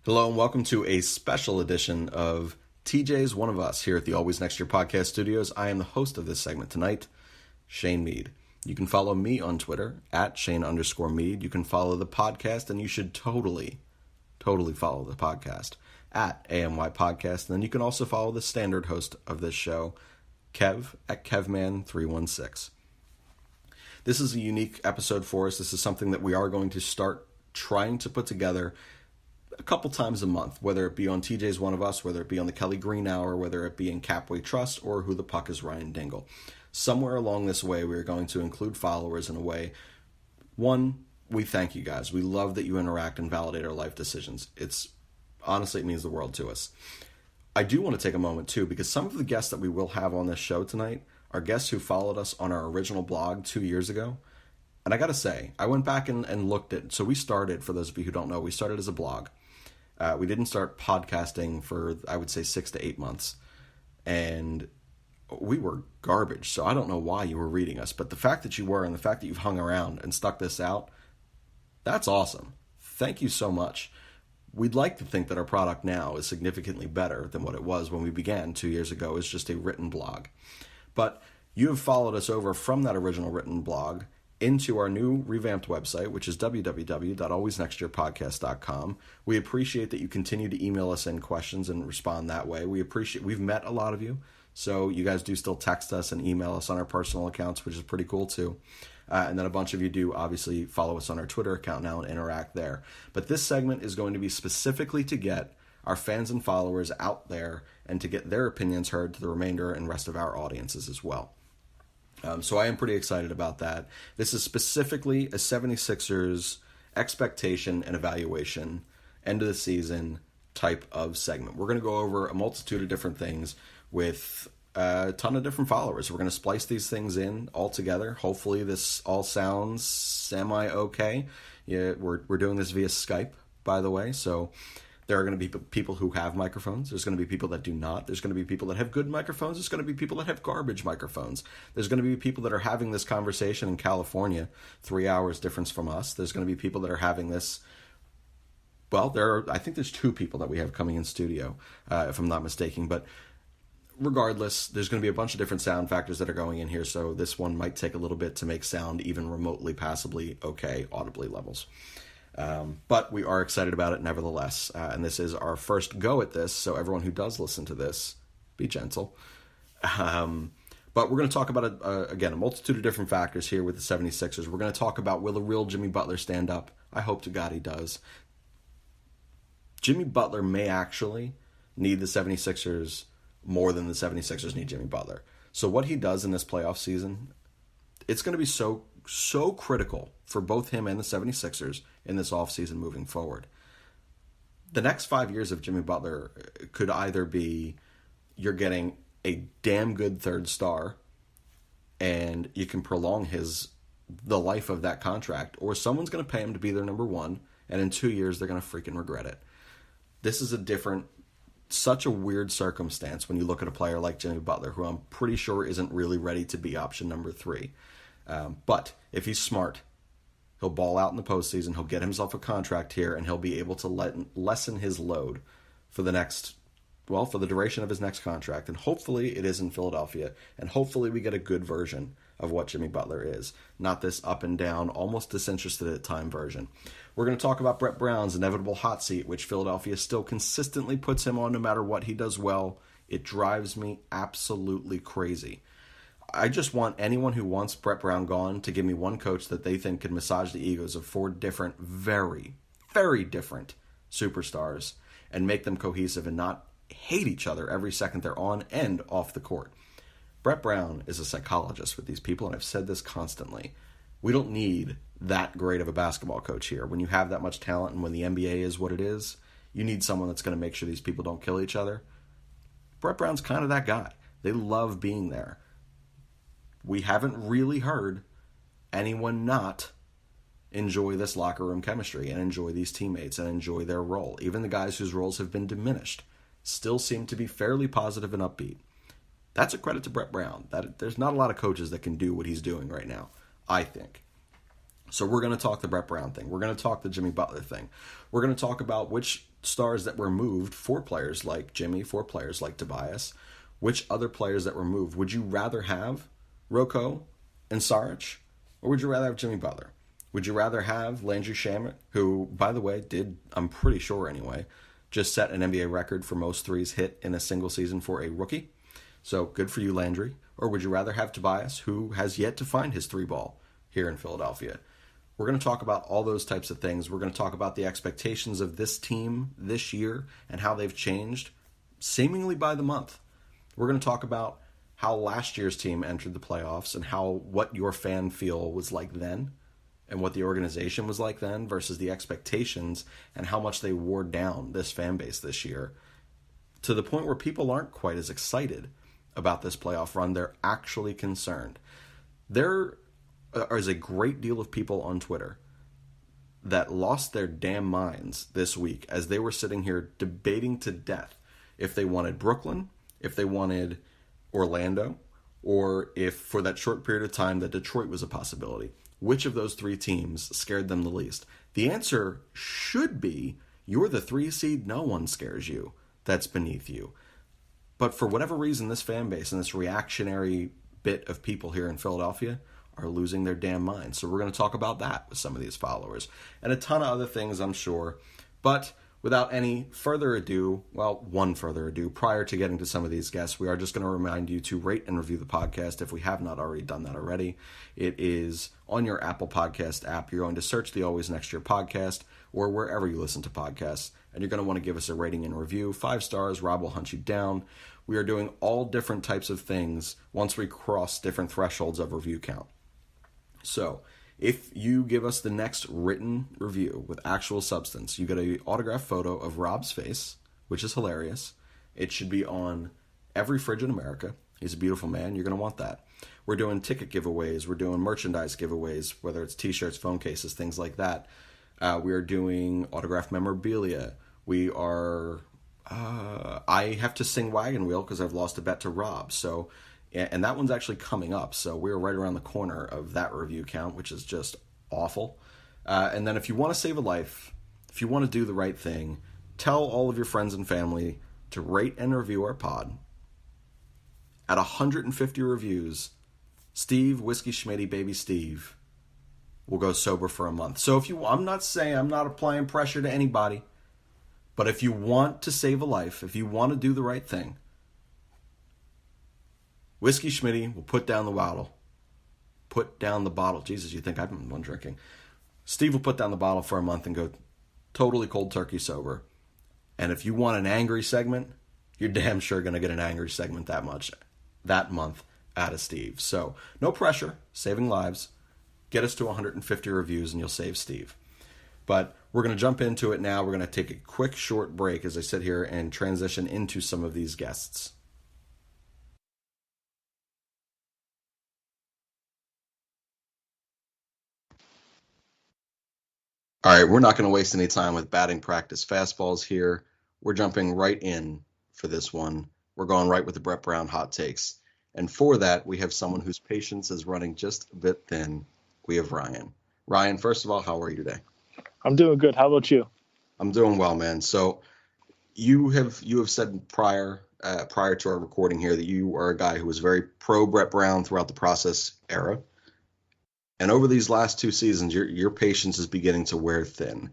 Hello and welcome to a special edition of TJ's One of Us here at the Always Next Year podcast studios. I am the host of this segment tonight, Shane Mead. You can follow me on Twitter at Shane_Mead. You can follow the podcast, and you should totally follow the podcast at ANYPodcast. And then you can also follow the standard host of this show, Kev at Kevman316. This is a unique episode for us. This is something that we are going to start trying to put together a couple times a month, whether it be on TJ's One of Us, whether it be on the Kelly Green Hour, whether it be in Capway Trust, or Who the Puck is Ryan Dingle. Somewhere along this way, we are going to include followers in a way. One, we thank you guys. We love that you interact and validate our life decisions. Honestly, it means the world to us. I do want to take a moment, too, because some of the guests that we will have on this show tonight are guests who followed us on our original blog 2 years ago. And I got to say, I went back and looked at, so we started, for those of you who don't know, we started as a blog. We didn't start podcasting for, I would say, 6 to 8 months. And we were garbage, so I don't know why you were reading us. But the fact that you were and the fact that you've hung around and stuck this out, that's awesome. Thank you so much. We'd like to think that our product now is significantly better than what it was when we began 2 years ago as just a written blog. But you have followed us over from that original written blog into our new revamped website, which is www.alwaysnextyearpodcast.com. We appreciate that you continue to email us in questions and respond that way. We've met a lot of you, so you guys do still text us and email us on our personal accounts, which is pretty cool too. And then a bunch of you do obviously follow us on our Twitter account now and interact there. But this segment is going to be specifically to get our fans and followers out there and to get their opinions heard to the remainder and rest of our audiences as well. So I am pretty excited about that. This is specifically a 76ers expectation and evaluation, end of the season type of segment. We're going to go over a multitude of different things with a ton of different followers. We're going to splice these things in all together. Hopefully this all sounds semi-okay. Yeah, we're doing this via Skype, by the way, so there are going to be people who have microphones. There's going to be people that do not. There's going to be people that have good microphones. There's going to be people that have garbage microphones. There's going to be people that are having this conversation in California, 3 hours difference from us. There's going to be people that are having this. Well, I think there's 2 people that we have coming in studio, if I'm not mistaken. But regardless, there's going to be a bunch of different sound factors that are going in here. So this one might take a little bit to make sound even remotely, passably okay, audibly levels. But we are excited about it nevertheless, and this is our first go at this, so everyone who does listen to this, be gentle. But we're going to talk about, again, a multitude of different factors here with the 76ers. We're going to talk about, will a real Jimmy Butler stand up? I hope to God he does. Jimmy Butler may actually need the 76ers more than the 76ers need Jimmy Butler. So what he does in this playoff season, it's going to be so critical for both him and the 76ers in this offseason moving forward. The next 5 years of Jimmy Butler could either be you're getting a damn good third star and you can prolong the life of that contract, or someone's going to pay him to be their number one, and in 2 years they're going to freaking regret it. This is such a weird circumstance when you look at a player like Jimmy Butler, who I'm pretty sure isn't really ready to be option number 3. But if he's smart, he'll ball out in the postseason, he'll get himself a contract here, and he'll be able to lessen his load for the duration of his next contract. And hopefully it is in Philadelphia, and hopefully we get a good version of what Jimmy Butler is, not this up and down, almost disinterested at time version. We're going to talk about Brett Brown's inevitable hot seat, which Philadelphia still consistently puts him on no matter what he does well. It drives me absolutely crazy. I just want anyone who wants Brett Brown gone to give me one coach that they think can massage the egos of 4 different, very, very different superstars and make them cohesive and not hate each other every second they're on and off the court. Brett Brown is a psychologist with these people, and I've said this constantly. We don't need that great of a basketball coach here. When you have that much talent and when the NBA is what it is, you need someone that's going to make sure these people don't kill each other. Brett Brown's kind of that guy. They love being there. We haven't really heard anyone not enjoy this locker room chemistry and enjoy these teammates and enjoy their role. Even the guys whose roles have been diminished still seem to be fairly positive and upbeat. That's a credit to Brett Brown. There's not a lot of coaches that can do what he's doing right now, I think. So we're going to talk the Brett Brown thing. We're going to talk the Jimmy Butler thing. We're going to talk about which stars that were moved for players like Jimmy, for players like Tobias, which other players that were moved. Would you rather have Rocco and Saric, or would you rather have Jimmy Butler? Would you rather have Landry Shamet, who, by the way, did, I'm pretty sure anyway, just set an NBA record for most threes hit in a single season for a rookie? So good for you, Landry. Or would you rather have Tobias, who has yet to find his three ball here in Philadelphia? We're going to talk about all those types of things. We're going to talk about the expectations of this team this year and how they've changed seemingly by the month. We're going to talk about how last year's team entered the playoffs and how what your fan feel was like then and what the organization was like then versus the expectations and how much they wore down this fan base this year to the point where people aren't quite as excited about this playoff run. They're actually concerned. There is a great deal of people on Twitter that lost their damn minds this week as they were sitting here debating to death if they wanted Brooklyn, if they wanted Orlando, or if for that short period of time that Detroit was a possibility. Which of those three teams scared them the least? The answer should be you're the 3 seed, no one scares you. That's beneath you. But for whatever reason, this fan base and this reactionary bit of people here in Philadelphia are losing their damn minds. So we're going to talk about that with some of these followers and a ton of other things, I'm sure. But without any further ado, one further ado, prior to getting to some of these guests, we are just going to remind you to rate and review the podcast if we have not already done that already. It is on your Apple Podcast app. You're going to search the Always Next Year podcast or wherever you listen to podcasts, and you're going to want to give us a rating and review. 5 stars, Rob will hunt you down. We are doing all different types of things once we cross different thresholds of review count. So if you give us the next written review with actual substance, you get an autographed photo of Rob's face, which is hilarious. It should be on every fridge in America. He's a beautiful man. You're going to want that. We're doing ticket giveaways. We're doing merchandise giveaways, whether it's t-shirts, phone cases, things like that. We are doing autographed memorabilia. We are... I have to sing Wagon Wheel because I've lost a bet to Rob. So... And that one's actually coming up, so we're right around the corner of that review count, which is just awful. And then if you want to save a life, if you want to do the right thing, tell all of your friends and family to rate and review our pod. At 150 reviews, Steve, Whiskey Schmitty, Baby Steve, will go sober for a month. So I'm not applying pressure to anybody, but if you want to save a life, if you want to do the right thing, Whiskey Schmitty will put down the bottle. Put down the bottle. Jesus, you think I've been one drinking. Steve will put down the bottle for a month and go totally cold turkey sober. And if you want an angry segment, you're damn sure going to get an angry segment that month out of Steve. So no pressure, saving lives. Get us to 150 reviews and you'll save Steve. But we're going to jump into it now. We're going to take a quick short break as I sit here and transition into some of these guests. All right, we're not going to waste any time with batting practice fastballs here. We're jumping right in for this one. We're going right with the Brett Brown hot takes. And for that, we have someone whose patience is running just a bit thin. We have Ryan. Ryan, first of all, how are you today? I'm doing good. How about you? I'm doing well, man. So you have said prior to our recording here that you are a guy who was very pro Brett Brown throughout the process era. And over these last 2 seasons, your patience is beginning to wear thin.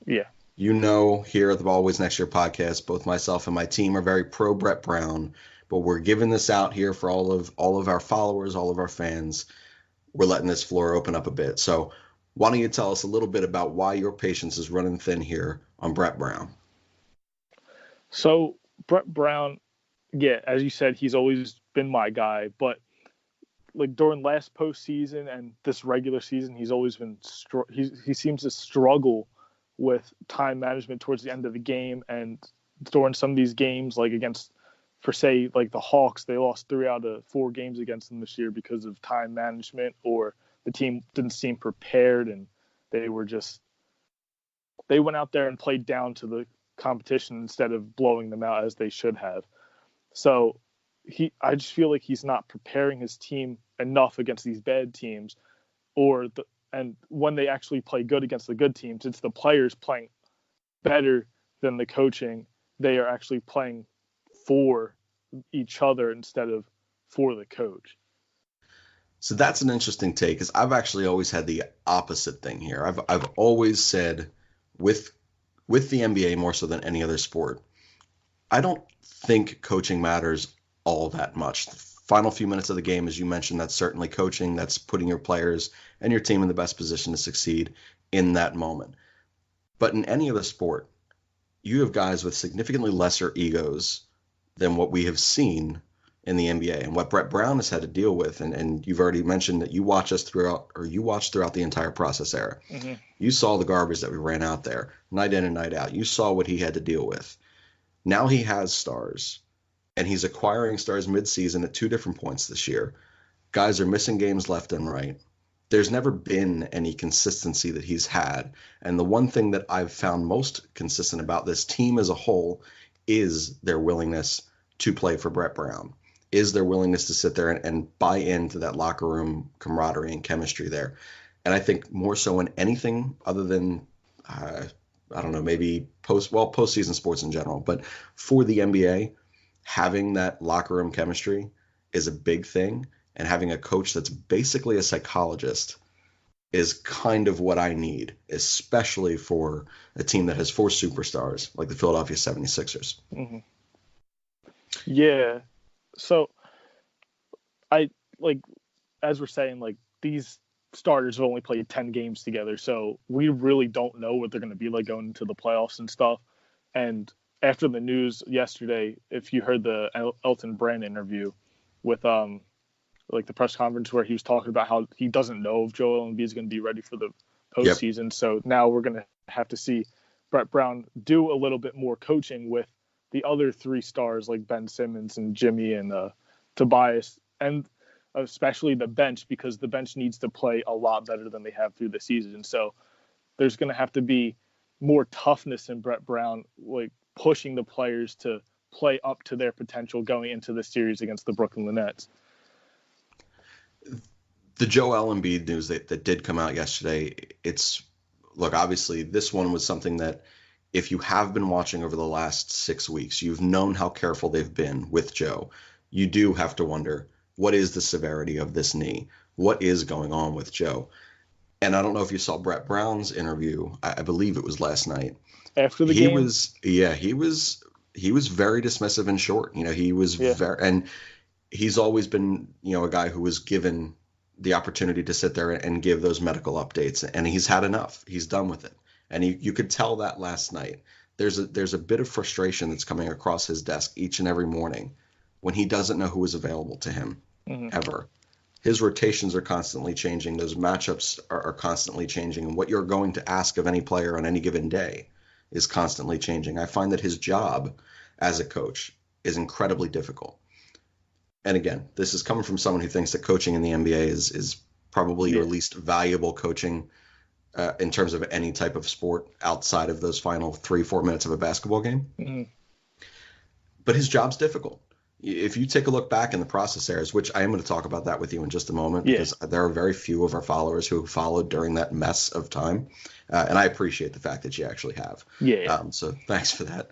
Yeah. You know, here at the Always Next Year podcast, both myself and my team are very pro Brett Brown, but we're giving this out here for all of our followers, all of our fans. We're letting this floor open up a bit. So why don't you tell us a little bit about why your patience is running thin here on Brett Brown? So Brett Brown, yeah, as you said, he's always been my guy, but like during last postseason and this regular season, he's always been he seems to struggle with time management towards the end of the game, and during some of these games, like against, for say, like the Hawks, they lost 3 out of 4 games against them this year because of time management, or the team didn't seem prepared and they went out there and played down to the competition instead of blowing them out as they should have. So I just feel like he's not preparing his team enough against these bad teams, or And when they actually play good against the good teams, it's the players playing better than the coaching. They are actually playing for each other instead of for the coach. So that's an interesting take, because I've actually always had the opposite thing here. I've always said with the NBA more so than any other sport, I don't think coaching matters all that much. The final few minutes of the game, as you mentioned, that's certainly coaching. That's putting your players and your team in the best position to succeed in that moment. But in any other sport, you have guys with significantly lesser egos than what we have seen in the NBA and what Brett Brown has had to deal with. And you've already mentioned that you watched throughout the entire process era. Mm-hmm. You saw the garbage that we ran out there night in and night out. You saw what he had to deal with. Now he has stars, and he's acquiring stars midseason at two different points this year. Guys are missing games left and right. There's never been any consistency that he's had. And the one thing that I've found most consistent about this team as a whole is their willingness to play for Brett Brown, is their willingness to sit there and buy into that locker room camaraderie and chemistry there. And I think more so in anything other than, I don't know, maybe postseason sports in general, but for the NBA, having that locker room chemistry is a big thing. And having a coach that's basically a psychologist is kind of what I need, especially for a team that has four superstars like the Philadelphia 76ers. Mm-hmm. Yeah. So as we're saying, these starters have only played 10 games together. So we really don't know what they're going to be like going into the playoffs and stuff. And after the news yesterday, if you heard the Elton Brand interview with, the press conference where he was talking about how he doesn't know if Joel Embiid is going to be ready for the postseason. Yep. So now we're going to have to see Brett Brown do a little bit more coaching with the other three stars like Ben Simmons and Jimmy and Tobias, and especially the bench, because the bench needs to play a lot better than they have through the season. So there's going to have to be more toughness in Brett Brown, pushing the players to play up to their potential going into the series against the Brooklyn Nets. The Joel Embiid news that did come out yesterday, obviously this one was something that if you have been watching over the last 6 weeks, you've known how careful they've been with Joe. You do have to wonder, what is the severity of this knee? What is going on with Joe? And I don't know if you saw Brett Brown's interview. I believe it was last night. After the game? He was very dismissive and short. He was very, and he's always been, a guy who was given the opportunity to sit there and give those medical updates, and he's had enough. He's done with it. And you could tell that last night. There's a bit of frustration that's coming across his desk each and every morning when he doesn't know who is available to him ever. His rotations are constantly changing. Those matchups are constantly changing. And what you're going to ask of any player on any given day is constantly changing. I find that his job as a coach is incredibly difficult. And again, this is coming from someone who thinks that coaching in the NBA is probably your least valuable coaching in terms of any type of sport outside of those final 3-4 minutes of a basketball game. Mm-hmm. But his job's difficult. If you take a look back in the process eras, which I am going to talk about that with you in just a moment, because there are very few of our followers who followed during that mess of time. And I appreciate the fact that you actually have. So thanks for that.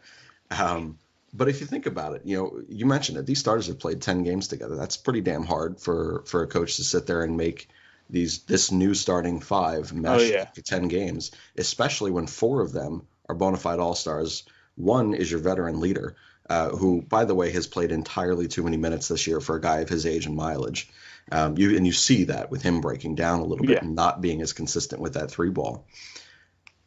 But if you think about it, you mentioned it. These starters have played 10 games together. That's pretty damn hard for a coach to sit there and make this new starting five mesh for 10 games, especially when 4 of them are bona fide all-stars. One is your veteran leader, who, by the way, has played entirely too many minutes this year for a guy of his age and mileage. You see that with him breaking down a little bit and not being as consistent with that 3-ball.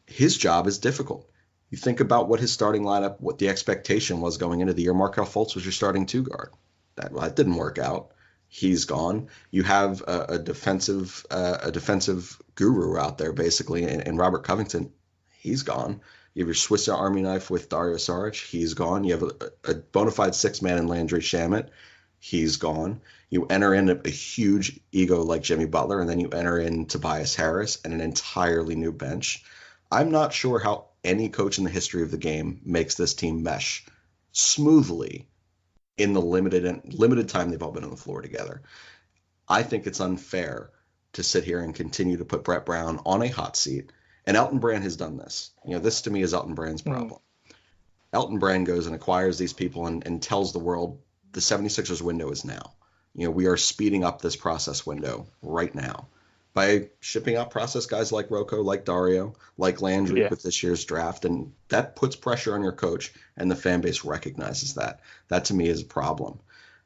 His job is difficult. You think about what his starting lineup, what the expectation was going into the year. Markelle Fultz was your starting 2 guard. That didn't work out. He's gone. You have a defensive guru out there, basically, and Robert Covington. He's gone. You have your Swiss Army knife with Dario Saric. He's gone. You have a bona fide 6-man in Landry Shamet. He's gone. You enter in a huge ego like Jimmy Butler, and then you enter in Tobias Harris and an entirely new bench. I'm not sure how any coach in the history of the game makes this team mesh smoothly in the limited time they've all been on the floor together. I think it's unfair to sit here and continue to put Brett Brown on a hot seat. And Elton Brand has done this. This to me is Elton Brand's problem. Elton Brand goes and acquires these people and tells the world the 76ers window is now. We are speeding up this process window right now by shipping out process guys like Rocco, like Dario, like Landry with this year's draft. And that puts pressure on your coach, and the fan base recognizes that. That to me is a problem.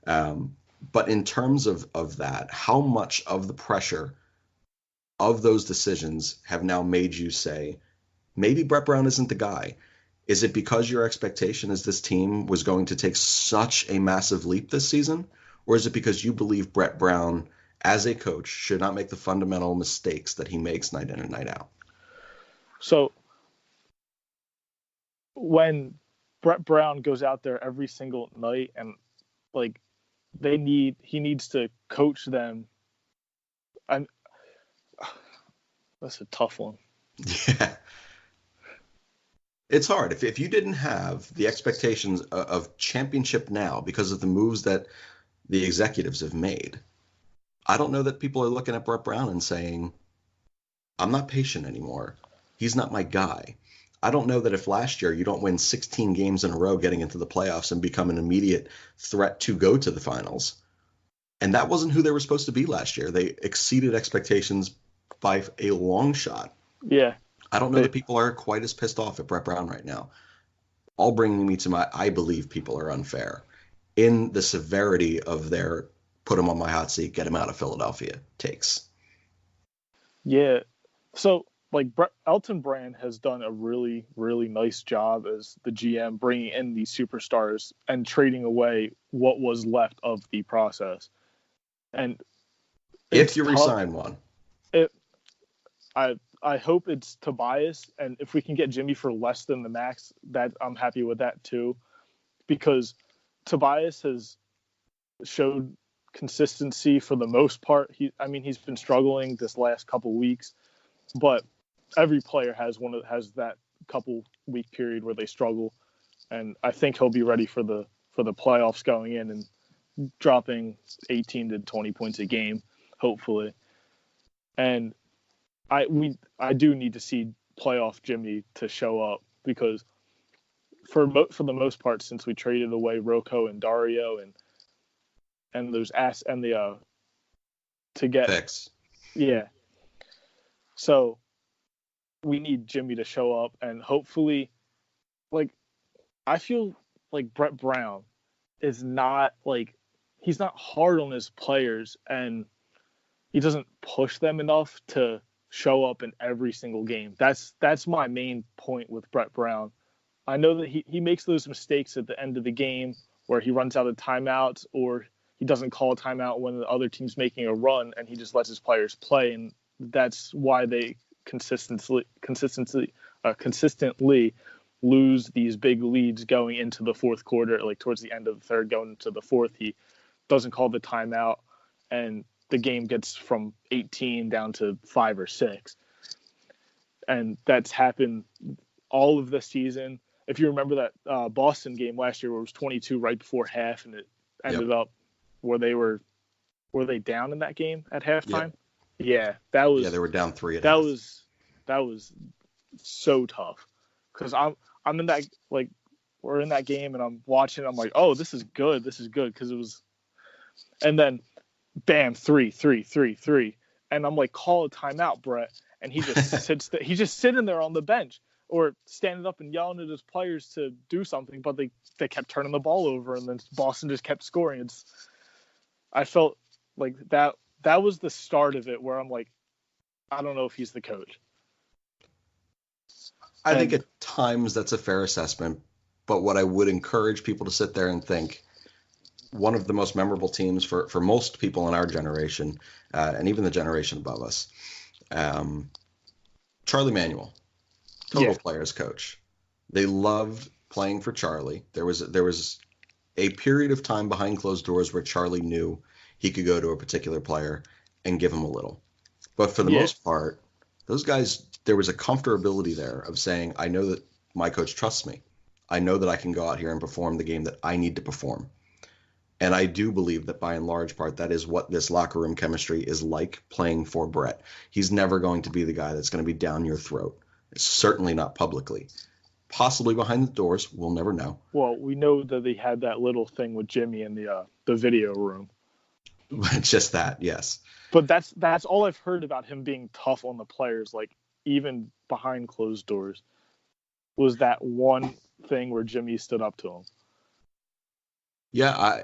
But in terms of that, how much of the pressure of those decisions have now made you say, maybe Brett Brown isn't the guy? Is it because your expectation is this team was going to take such a massive leap this season? Or is it because you believe Brett Brown, as a coach, should not make the fundamental mistakes that he makes night in and night out? So when Brett Brown goes out there every single night and he needs to coach them. That's a tough one. Yeah. It's hard. If you didn't have the expectations of championship now because of the moves that the executives have made, I don't know that people are looking at Brett Brown and saying, I'm not patient anymore. He's not my guy. I don't know that if last year you don't win 16 games in a row getting into the playoffs and become an immediate threat to go to the finals. And that wasn't who they were supposed to be last year. They exceeded expectations by a long shot. Yeah. I don't know that people are quite as pissed off at Brett Brown right now. All bringing me to I believe people are unfair in the severity of their put him on my hot seat, get him out of Philadelphia takes. Yeah. So, Elton Brand has done a really, really nice job as the GM, bringing in these superstars and trading away what was left of the process. And if you resign one, I hope it's Tobias, and if we can get Jimmy for less than the max, that I'm happy with that too, because Tobias has showed consistency for the most part. He's been struggling this last couple weeks, but every player has that couple week period where they struggle, and I think he'll be ready for the playoffs going in and dropping 18 to 20 points a game, hopefully. And I do need to see playoff Jimmy to show up, because for the most part, since we traded away Rocco and Dario and those to get picks. Yeah. So we need Jimmy to show up, and hopefully, I feel like Brett Brown is not he's not hard on his players, and he doesn't push them enough to show up in every single game. That's my main point with Brett Brown. I know that he makes those mistakes at the end of the game where he runs out of timeouts, or he doesn't call a timeout when the other team's making a run, and he just lets his players play, and that's why they consistently lose these big leads going into the fourth quarter, towards the end of the third, going into the fourth. He doesn't call the timeout, and the game gets from 18 down to 5 or 6. And that's happened all of the season. If you remember that Boston game last year where it was 22 right before half, and it ended up where were they down in that game at halftime? Yep. Yeah, that was. Yeah, they were down 3 at that half. That was so tough, because I'm in that, we're in that game and I'm watching. I'm like, oh, this is good, because it was, and then bam, 3, and I'm like, call a timeout, Brett, and he just he's just sitting there on the bench or standing up and yelling at his players to do something, but they kept turning the ball over, and then Boston just kept scoring. I felt like that was the start of it, where I'm like, I don't know if he's the coach. I think at times that's a fair assessment, but what I would encourage people to sit there and think, one of the most memorable teams for most people in our generation, and even the generation above us, Charlie Manuel, total players coach. They loved playing for Charlie. There was a period of time behind closed doors where Charlie knew he could go to a particular player and give him a little. But for the most part, those guys, there was a comfortability there of saying, I know that my coach trusts me. I know that I can go out here and perform the game that I need to perform. And I do believe that by and large part, that is what this locker room chemistry is like playing for Brett. He's never going to be the guy that's going to be down your throat. Certainly not publicly. Possibly behind the doors. We'll never know. Well, we know that they had that little thing with Jimmy in the video room. Just that, yes. But that's all I've heard about him being tough on the players, like even behind closed doors, was that one thing where Jimmy stood up to him. Yeah,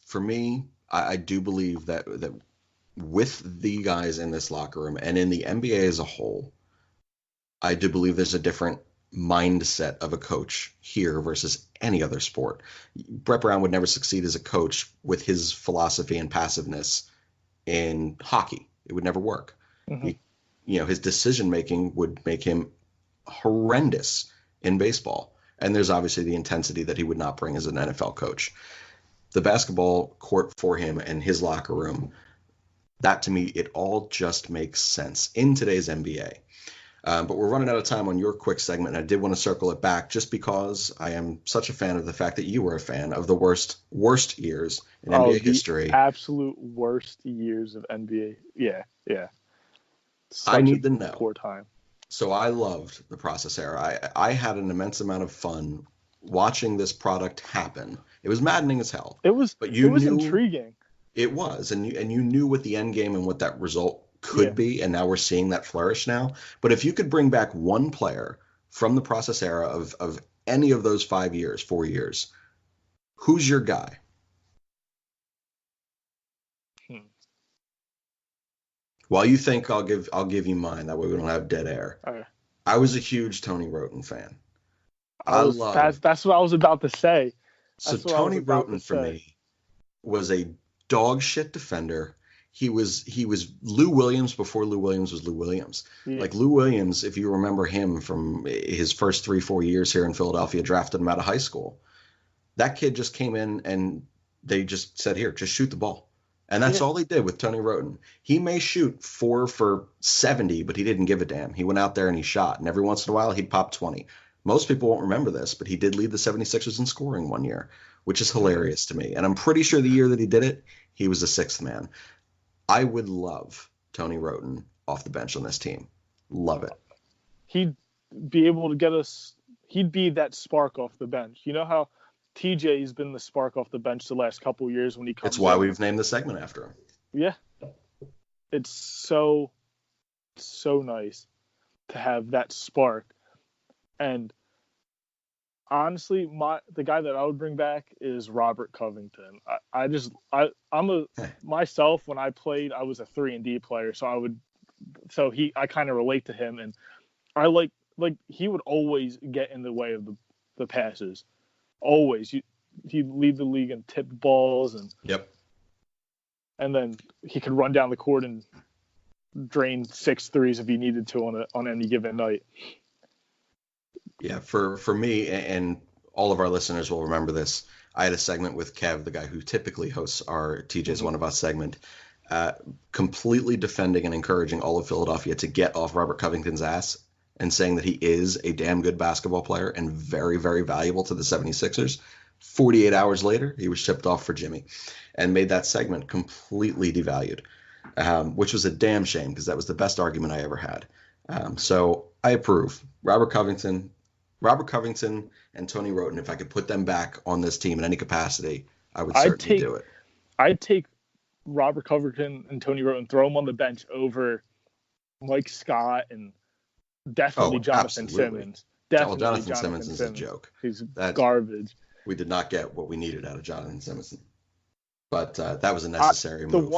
for me, I do believe that with the guys in this locker room and in the NBA as a whole, I do believe there's a different mindset of a coach here versus any other sport. Brett Brown would never succeed as a coach with his philosophy and passiveness in hockey. It would never work. Mm-hmm. His decision making would make him horrendous in baseball. And there's obviously the intensity that he would not bring as an NFL coach. The basketball court for him and his locker room, that to me, it all just makes sense in today's NBA. But we're running out of time on your quick segment, and I did want to circle it back just because I am such a fan of the fact that you were a fan of the worst years in NBA history. Absolute worst years of NBA. Yeah. I need to know. Poor time. So I loved the process era. I had an immense amount of fun watching this product happen. It was maddening as hell. It was intriguing. It was, and you knew what the end game and what that result could be, and now we're seeing that flourish now. But if you could bring back one player from the process era of any of those 4 years, who's your guy? While you think, I'll give you mine. That way we don't have dead air. Okay. I was a huge Tony Roten fan. That's what I was about to say. So Tony Roten for me was a dog shit defender. He was Lou Williams before Lou Williams was Lou Williams. Yeah. Like Lou Williams, if you remember him from his first 3-4 years here in Philadelphia, drafted him out of high school. That kid just came in and they just said, here, just shoot the ball. And that's all he did with Tony Roten. He may shoot 4 for 70, but he didn't give a damn. He went out there and he shot. And every once in a while, he'd pop 20. Most people won't remember this, but he did lead the 76ers in scoring one year, which is hilarious to me. And I'm pretty sure the year that he did it, he was the sixth man. I would love Tony Roten off the bench on this team. Love it. He'd be able to get us – he'd be that spark off the bench. You know how – TJ's been the spark off the bench the last couple of years when he comes. It's why we've named the segment after him. Yeah, it's so nice to have that spark. And honestly, the guy that I would bring back is Robert Covington. Myself when I played, I was a 3-and-D player, I kind of relate to him, and I like he would always get in the way of the passes. Always, he'd lead the league in tipped balls, and then he could run down the court and drain 6 threes if he needed to on any given night. Yeah, for me, and all of our listeners will remember this. I had a segment with Kev, the guy who typically hosts our TJ's One of Us segment, completely defending and encouraging all of Philadelphia to get off Robert Covington's ass, and saying that he is a damn good basketball player and very, very valuable to the 76ers. 48 hours later, he was shipped off for Jimmy and made that segment completely devalued, which was a damn shame because that was the best argument I ever had. So I approve. Robert Covington and Tony Roten, if I could put them back on this team in any capacity, I would certainly do it. I'd take Robert Covington and Tony Roten, throw them on the bench over Mike Scott and definitely Jonathan Simmons. Definitely Jonathan Simmons is a joke. He's garbage. We did not get what we needed out of Jonathan Simmons, but that was a necessary move.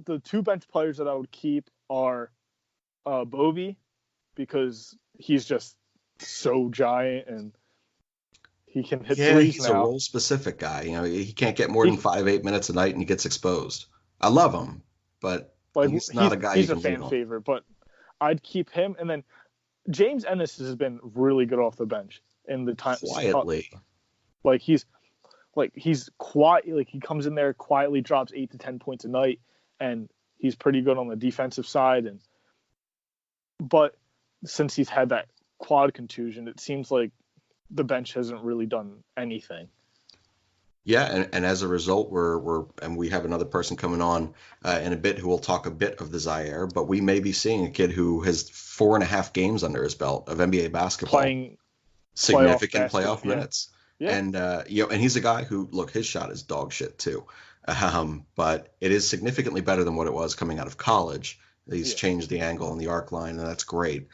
The 2 bench players that I would keep are Bovey, because he's just so giant and he can hit threes he's a role specific guy. He can't get more than 5-8 minutes a night and he gets exposed. I love him, but he's not a guy. He's a fan favorite, but I'd keep him. And then James Ennis has been really good off the bench in the time. Quietly. He's quiet. He comes in there quietly, drops 8 to 10 points a night, and he's pretty good on the defensive side. But since he's had that quad contusion, it seems like the bench hasn't really done anything. Yeah, and as a result, and we have another person coming on in a bit who will talk a bit of the Zaire, but we may be seeing a kid who has 4.5 games under his belt of NBA basketball, Playing playoff significant basketball. playoff Yeah. minutes, Yeah. and and he's a guy who, look, his shot is dog shit too, but it is significantly better than what it was coming out of college. He's Yeah. changed the angle and the arc line, and that's great,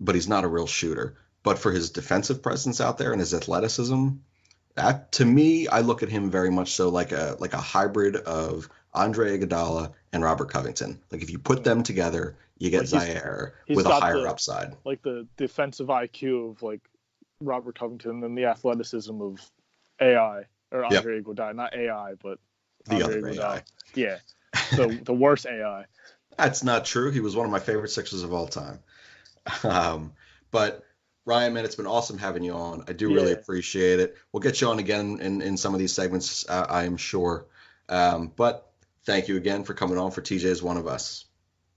but he's not a real shooter. But for his defensive presence out there and his athleticism, that to me, I look at him very much so like a hybrid of Andre Iguodala and Robert Covington. Like if you put Mm. them together, you get Like Zaire he's with a got higher the upside. like the defensive IQ of like Robert Covington and the athleticism of AI or Yep, Andre Iguodala, not AI, but the Andre other AI. Iguodala. Yeah, the worst AI. That's not true. He was one of my favorite Sixers of all time. Um, but Ryan, man, it's been awesome having you on. I do really Yeah, appreciate it. We'll get you on again in some of these segments, I am sure. But thank you again for coming on for TJ's One of Us.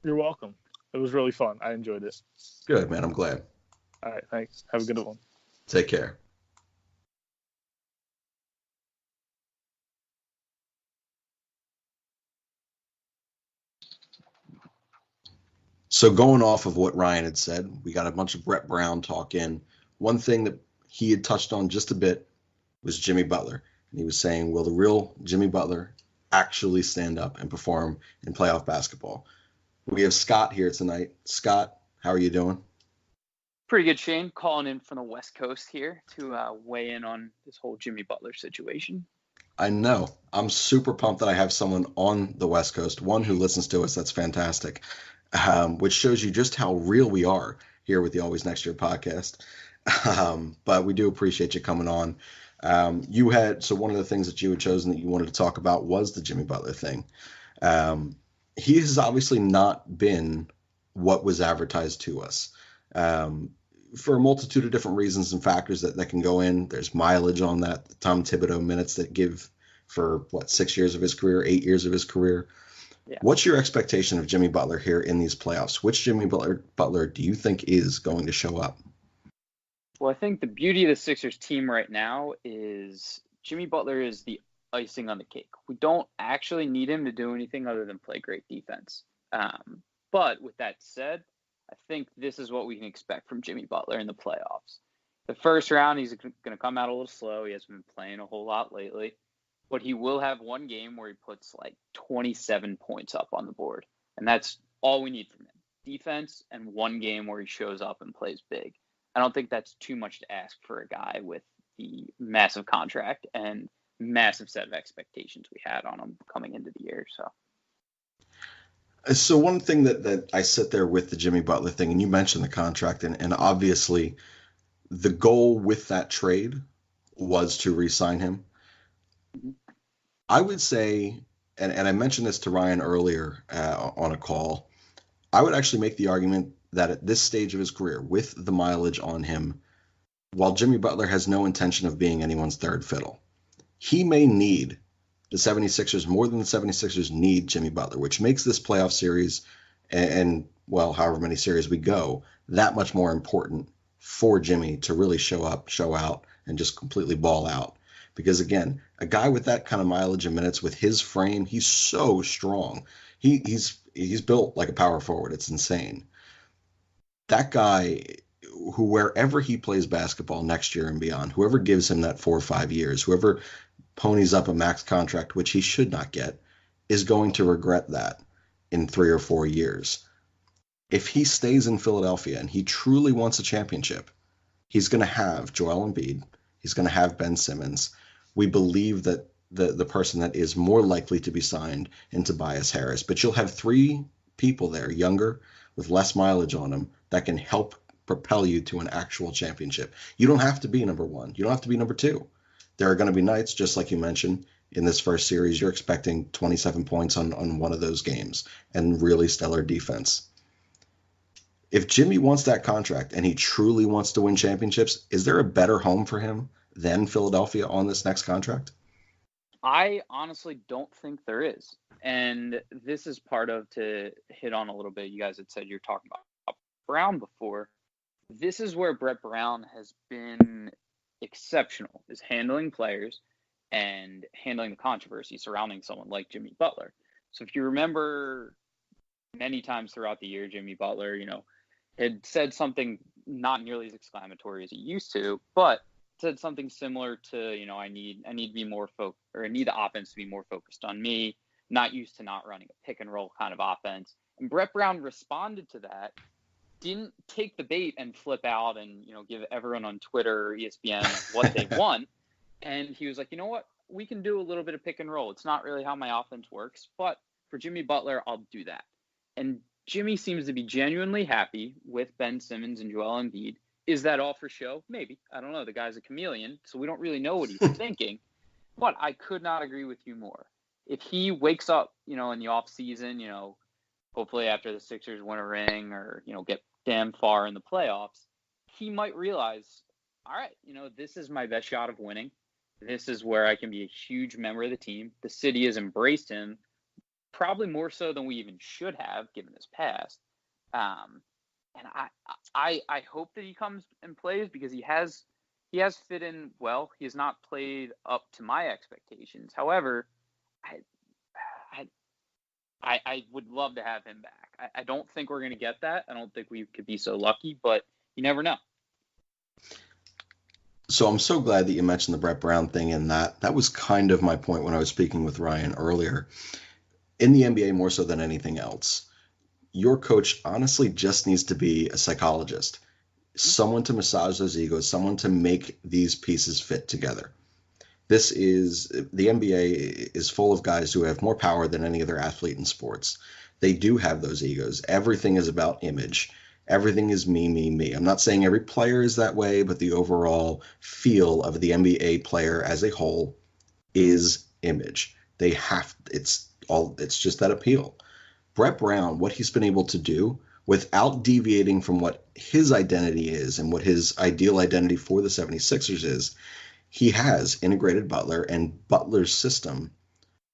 you're welcome. It was really fun. I enjoyed it. Good, man. I'm glad. All right, thanks. Have a good one. Take care. So going off of what Ryan had said, we got a bunch of Brett Brown talk in. One thing that he had touched on just a bit was Jimmy Butler. And he was saying, will the real Jimmy Butler actually stand up and perform in playoff basketball? We have Scott here tonight. Scott, how are you doing? Pretty good, Shane. Calling in from the West Coast here to weigh in on this whole Jimmy Butler situation. I know. I'm super pumped that I have someone on the West Coast, one who listens to us. That's fantastic, which shows you just how real we are here with the Always Next Year podcast. But we do appreciate you coming on. So one of the things that you had chosen that you wanted to talk about was the Jimmy Butler thing. Um, he has obviously not been what was advertised to us. Um, for a multitude of different reasons and factors that can go in. There's mileage on that Tom Thibodeau minutes that give for 6 years of his career, 8 years of his career. Yeah. What's your expectation of Jimmy Butler here in these playoffs? Which Jimmy Butler do you think is going to show up? Well, I think the beauty of the Sixers team right now is Jimmy Butler is the icing on the cake. We don't actually need him to do anything other than play great defense. But with that said, I think this is what we can expect from Jimmy Butler in the playoffs. The first round, he's going to come out a little slow. He hasn't been playing a whole lot lately. But he will have one game where he puts like 27 points up on the board. And that's all we need from him. Defense and one game where he shows up and plays big. I don't think that's too much to ask for a guy with the massive contract and massive set of expectations we had on him coming into the year. So one thing that I sit there with the Jimmy Butler thing, and you mentioned the contract, and obviously the goal with that trade was to re-sign him. Mm-hmm. I would say, and I mentioned this to Ryan earlier on a call, I would actually make the argument that at this stage of his career, with the mileage on him, while Jimmy Butler has no intention of being anyone's third fiddle, he may need the 76ers more than the 76ers need Jimmy Butler, which makes this playoff series well, however many series we go, that much more important for Jimmy to really show up, show out, and just completely ball out. Because again, a guy with that kind of mileage and minutes with his frame, he's so strong. He's built like a power forward. It's insane. That guy, who wherever he plays basketball next year and beyond, whoever gives him that 4 or 5 years, whoever ponies up a max contract, which he should not get, is going to regret that in 3 or 4 years. If he stays in Philadelphia and he truly wants a championship, he's going to have Joel Embiid. He's going to have Ben Simmons. We believe that the person that is more likely to be signed in Tobias Harris, but you'll have three people there, younger, with less mileage on them, that can help propel you to an actual championship. You don't have to be number one. You don't have to be number two. There are going to be nights, just like you mentioned, in this first series, you're expecting 27 points on one of those games and really stellar defense. If Jimmy wants that contract and he truly wants to win championships, is there a better home for him than Philadelphia on this next contract? I honestly don't think there is. And this is part of, to hit on a little bit, you guys had said you're talking about Brown before. This is where Brett Brown has been exceptional, is handling players. and handling the controversy surrounding someone like Jimmy Butler. So if you remember, many times throughout the year, Jimmy Butler, had said something not nearly as exclamatory as he used to, but said something similar to, I need to be more I need the offense to be more focused on me, not used to not running a pick and roll kind of offense. And Brett Brown responded to that, didn't take the bait and flip out and, give everyone on Twitter or ESPN what they want. And he was like, you know what? We can do a little bit of pick and roll. It's not really how my offense works, but for Jimmy Butler, I'll do that. And Jimmy seems to be genuinely happy with Ben Simmons and Joel Embiid. Is that all for show? Maybe. I don't know. The guy's a chameleon, so we don't really know what he's thinking. But I could not agree with you more. If he wakes up, in the off season, hopefully after the Sixers win a ring or, get damn far in the playoffs, he might realize, all right, this is my best shot of winning. This is where I can be a huge member of the team. The city has embraced him, probably more so than we even should have, given his past. And I hope that he comes and plays because he has fit in well. He has not played up to my expectations. However, I would love to have him back. I don't think we're going to get that. I don't think we could be so lucky, but you never know. So I'm so glad that you mentioned the Brett Brown thing, and that was kind of my point when I was speaking with Ryan earlier. In the NBA, more so than anything else, your coach honestly just needs to be a psychologist, someone to massage those egos, someone to make these pieces fit together. The NBA is full of guys who have more power than any other athlete in sports. They do have those egos. Everything is about image. Everything is me, me, me. I'm not saying every player is that way, but the overall feel of the NBA player as a whole is image. It's just that appeal. Brett Brown, what he's been able to do without deviating from what his identity is and what his ideal identity for the 76ers is, he has integrated Butler and Butler's system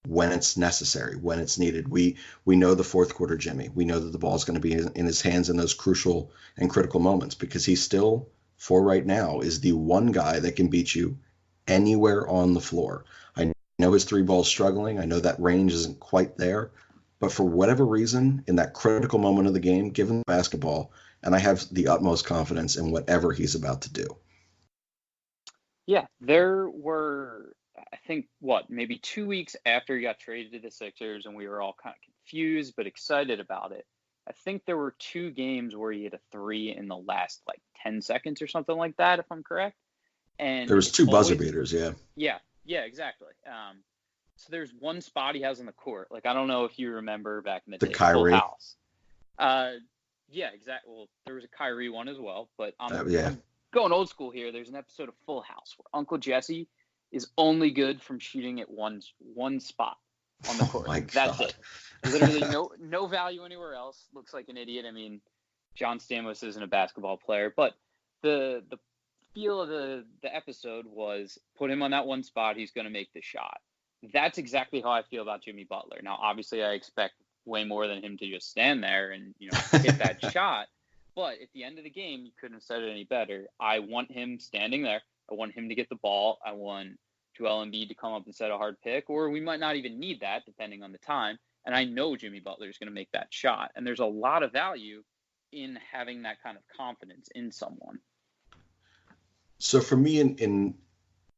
when it's necessary, when it's needed. We know the fourth quarter Jimmy. We know that the ball is going to be in his hands in those crucial and critical moments because he still, for right now, is the one guy that can beat you anywhere on the floor. I know his three ball's struggling. I know that range isn't quite there. But for whatever reason, in that critical moment of the game, give him the basketball, and I have the utmost confidence in whatever he's about to do. Yeah, there were, I think, maybe 2 weeks after he got traded to the Sixers, and we were all kind of confused but excited about it. I think there were 2 games where he hit a 3 in the last, 10 seconds or something like that, if I'm correct. And there was 2 buzzer beaters, yeah. Yeah, exactly. So there's one spot he has on the court. I don't know if you remember back in the day, Kyrie. Full House. Yeah, exactly. Well, there was a Kyrie one as well, but I'm going old school here. There's an episode of Full House where Uncle Jesse is only good from shooting at one spot on the court. Oh my That's God. it. Literally no value anywhere else. Looks like an idiot. I mean, John Stamos isn't a basketball player, but the feel of the episode was put him on that one spot. He's going to make the shot. That's exactly how I feel about Jimmy Butler. Now, obviously, I expect way more than him to just stand there and hit that shot. But at the end of the game, you couldn't have said it any better. I want him standing there. I want him to get the ball. I want Joel Embiid to come up and set a hard pick, or we might not even need that depending on the time. And I know Jimmy Butler is going to make that shot. And there's a lot of value in having that kind of confidence in someone. So for me, in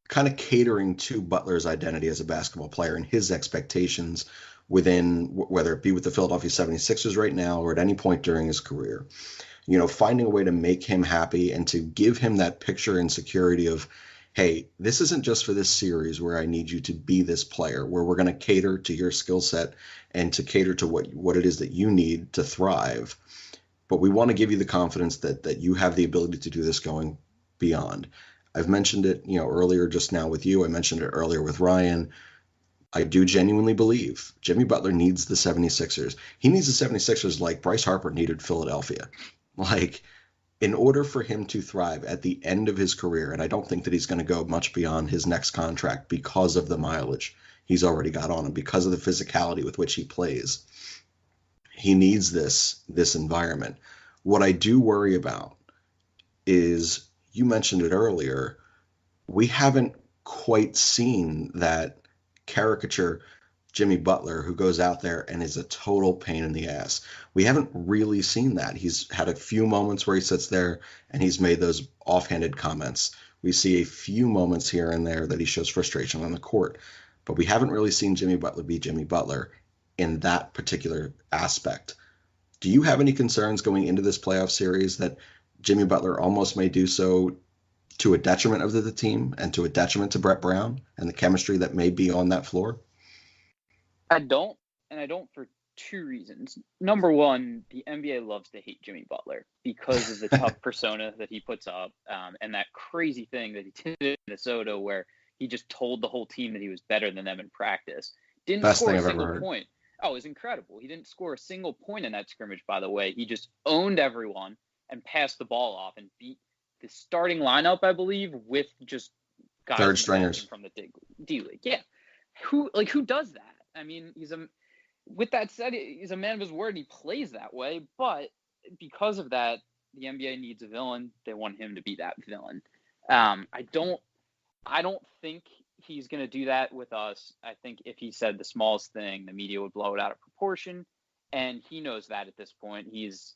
kind of catering to Butler's identity as a basketball player and his expectations within, whether it be with the Philadelphia 76ers right now or at any point during his career, finding a way to make him happy and to give him that picture and security of, hey, this isn't just for this series where I need you to be this player, where we're going to cater to your skill set and to cater to what it is that you need to thrive. But we want to give you the confidence that you have the ability to do this going beyond. I've mentioned it, earlier just now with you. I mentioned it earlier with Ryan. I do genuinely believe Jimmy Butler needs the 76ers. He needs the 76ers like Bryce Harper needed Philadelphia. In order for him to thrive at the end of his career, and I don't think that he's going to go much beyond his next contract because of the mileage he's already got on him, because of the physicality with which he plays, he needs this environment. What I do worry about is, you mentioned it earlier, we haven't quite seen that caricature Jimmy Butler who goes out there and is a total pain in the ass. We haven't really seen that. He's had a few moments where he sits there and he's made those offhanded comments. We see a few moments here and there that he shows frustration on the court, but we haven't really seen Jimmy Butler be Jimmy Butler in that particular aspect. Do you have any concerns going into this playoff series that Jimmy Butler almost may do so to a detriment of the team and to a detriment to Brett Brown and the chemistry that may be on that floor? I don't, and I don't for two reasons. Number one, the NBA loves to hate Jimmy Butler because of the tough persona that he puts up, and that crazy thing that he did in Minnesota where he just told the whole team that he was better than them in practice. Didn't Best score thing a I've ever single heard. point. Oh, it was incredible. He didn't score a single point in that scrimmage, by the way. He just owned everyone and passed the ball off and beat the starting lineup, I believe, with just guys Third stringers from the D League. Yeah. Who does that? I mean, with that said, he's a man of his word and he plays that way, but because of that, the NBA needs a villain. They want him to be that villain. I don't think he's going to do that with us. I think if he said the smallest thing, the media would blow it out of proportion, and he knows that at this point. He's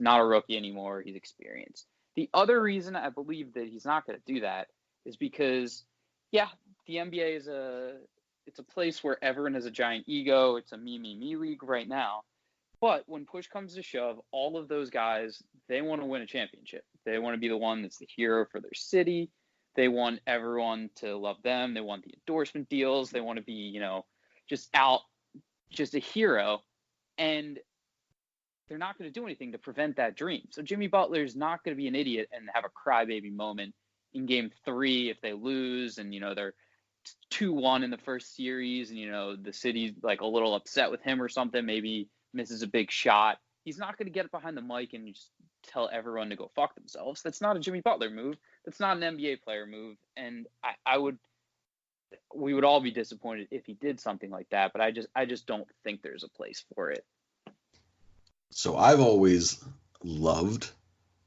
not a rookie anymore. He's experienced. The other reason I believe that he's not going to do that is because, yeah, the NBA is it's a place where everyone has a giant ego. It's a me league right now. But when push comes to shove, all of those guys, they want to win a championship. They want to be the one that's the hero for their city. They want everyone to love them. They want the endorsement deals. They want to be, just a hero. And they're not going to do anything to prevent that dream. So Jimmy Butler's not going to be an idiot and have a crybaby moment in game 3 if they lose and, they're 2-1 in the first series and, the city's like a little upset with him or something, maybe misses a big shot. He's not going to get behind the mic and just tell everyone to go fuck themselves. That's not a Jimmy Butler move. That's not an NBA player move. And we would all be disappointed if he did something like that, but I just don't think there's a place for it. So I've always loved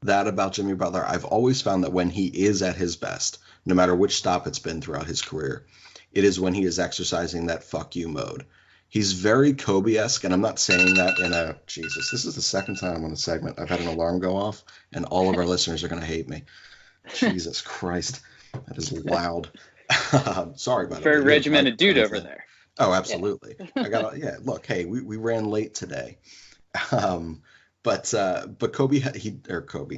that about Jimmy Butler. I've always found that when he is at his best, no matter which stop it's been throughout his career, it is when he is exercising that fuck you mode. He's very Kobe-esque, and I'm not saying that in a, Jesus, this is the second time on the segment I've had an alarm go off, and all of our listeners are going to hate me. Jesus Christ, that is loud. Sorry about it. Very regimented dude over there. Oh, absolutely. Yeah. Look, hey, we ran late today. But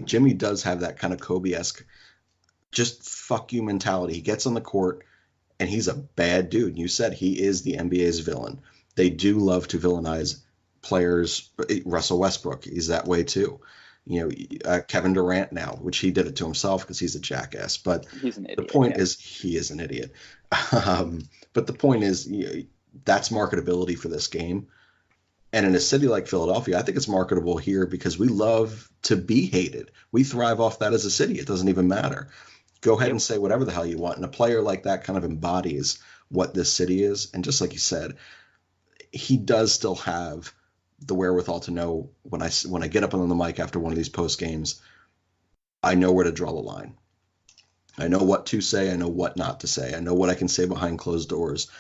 Jimmy does have that kind of Kobe-esque, just fuck you mentality. He gets on the court and he's a bad dude. You said he is the NBA's villain. They do love to villainize players. Russell Westbrook, he's that way too. Kevin Durant now, which he did it to himself because he's a jackass. But he's an idiot, the point is he is an idiot. But the point is that's marketability for this game. And in a city like Philadelphia, I think it's marketable here because we love to be hated. We thrive off that as a city. It doesn't even matter. Go ahead and say whatever the hell you want. And a player like that kind of embodies what this city is. And just like you said, he does still have the wherewithal to know when I get up on the mic after one of these post games, I know where to draw the line. I know what to say. I know what not to say. I know what I can say behind closed doors.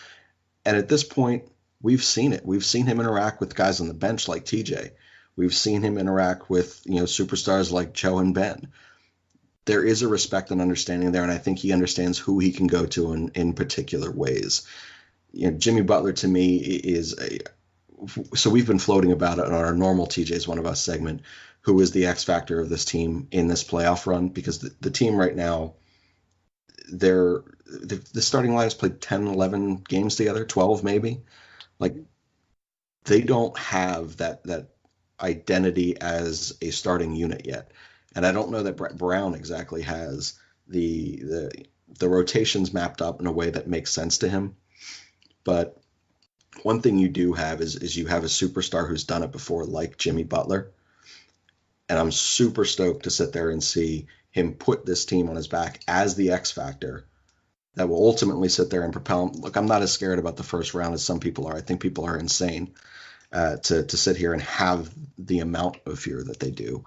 And at this point, we've seen it. We've seen him interact with guys on the bench like TJ. We've seen him interact with, superstars like Joe and Ben. There is a respect and understanding there, and I think he understands who he can go to in particular ways. Jimmy Butler to me is so we've been floating about it on our normal TJ's One of Us segment, who is the X factor of this team in this playoff run, because the team right now, the starting line's played 10, 11 games together, 12 maybe. Like, they don't have that identity as a starting unit yet. And I don't know that Brett Brown exactly has the rotations mapped up in a way that makes sense to him. But one thing you do have is you have a superstar who's done it before, like Jimmy Butler. And I'm super stoked to sit there and see him put this team on his back as the X factor that will ultimately sit there and propel him. Look, I'm not as scared about the first round as some people are. I think people are insane to sit here and have the amount of fear that they do.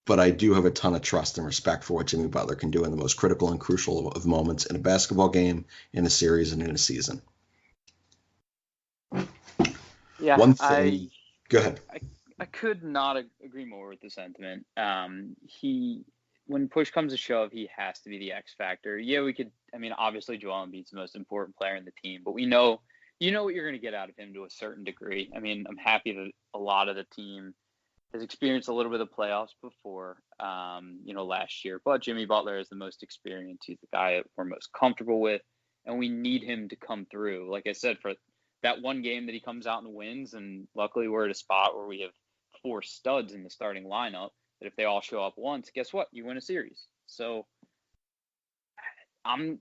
but I do have a ton of trust and respect for what Jimmy Butler can do in the most critical and crucial of moments in a basketball game, in a series, and in a season. Yeah, One thing. Go ahead. I could not agree more with the sentiment. When push comes to shove, he has to be the X factor. Yeah, obviously Joel Embiid's the most important player in the team, but what you're going to get out of him to a certain degree. I mean, I'm happy that a lot of the team has experienced a little bit of playoffs before, last year, but Jimmy Butler is the most experienced. He's the guy that we're most comfortable with, and we need him to come through. Like I said, for that one game that he comes out and wins, and luckily we're at a spot where we have 4 studs in the starting lineup, that if they all show up once, guess what? You win a series. So I'm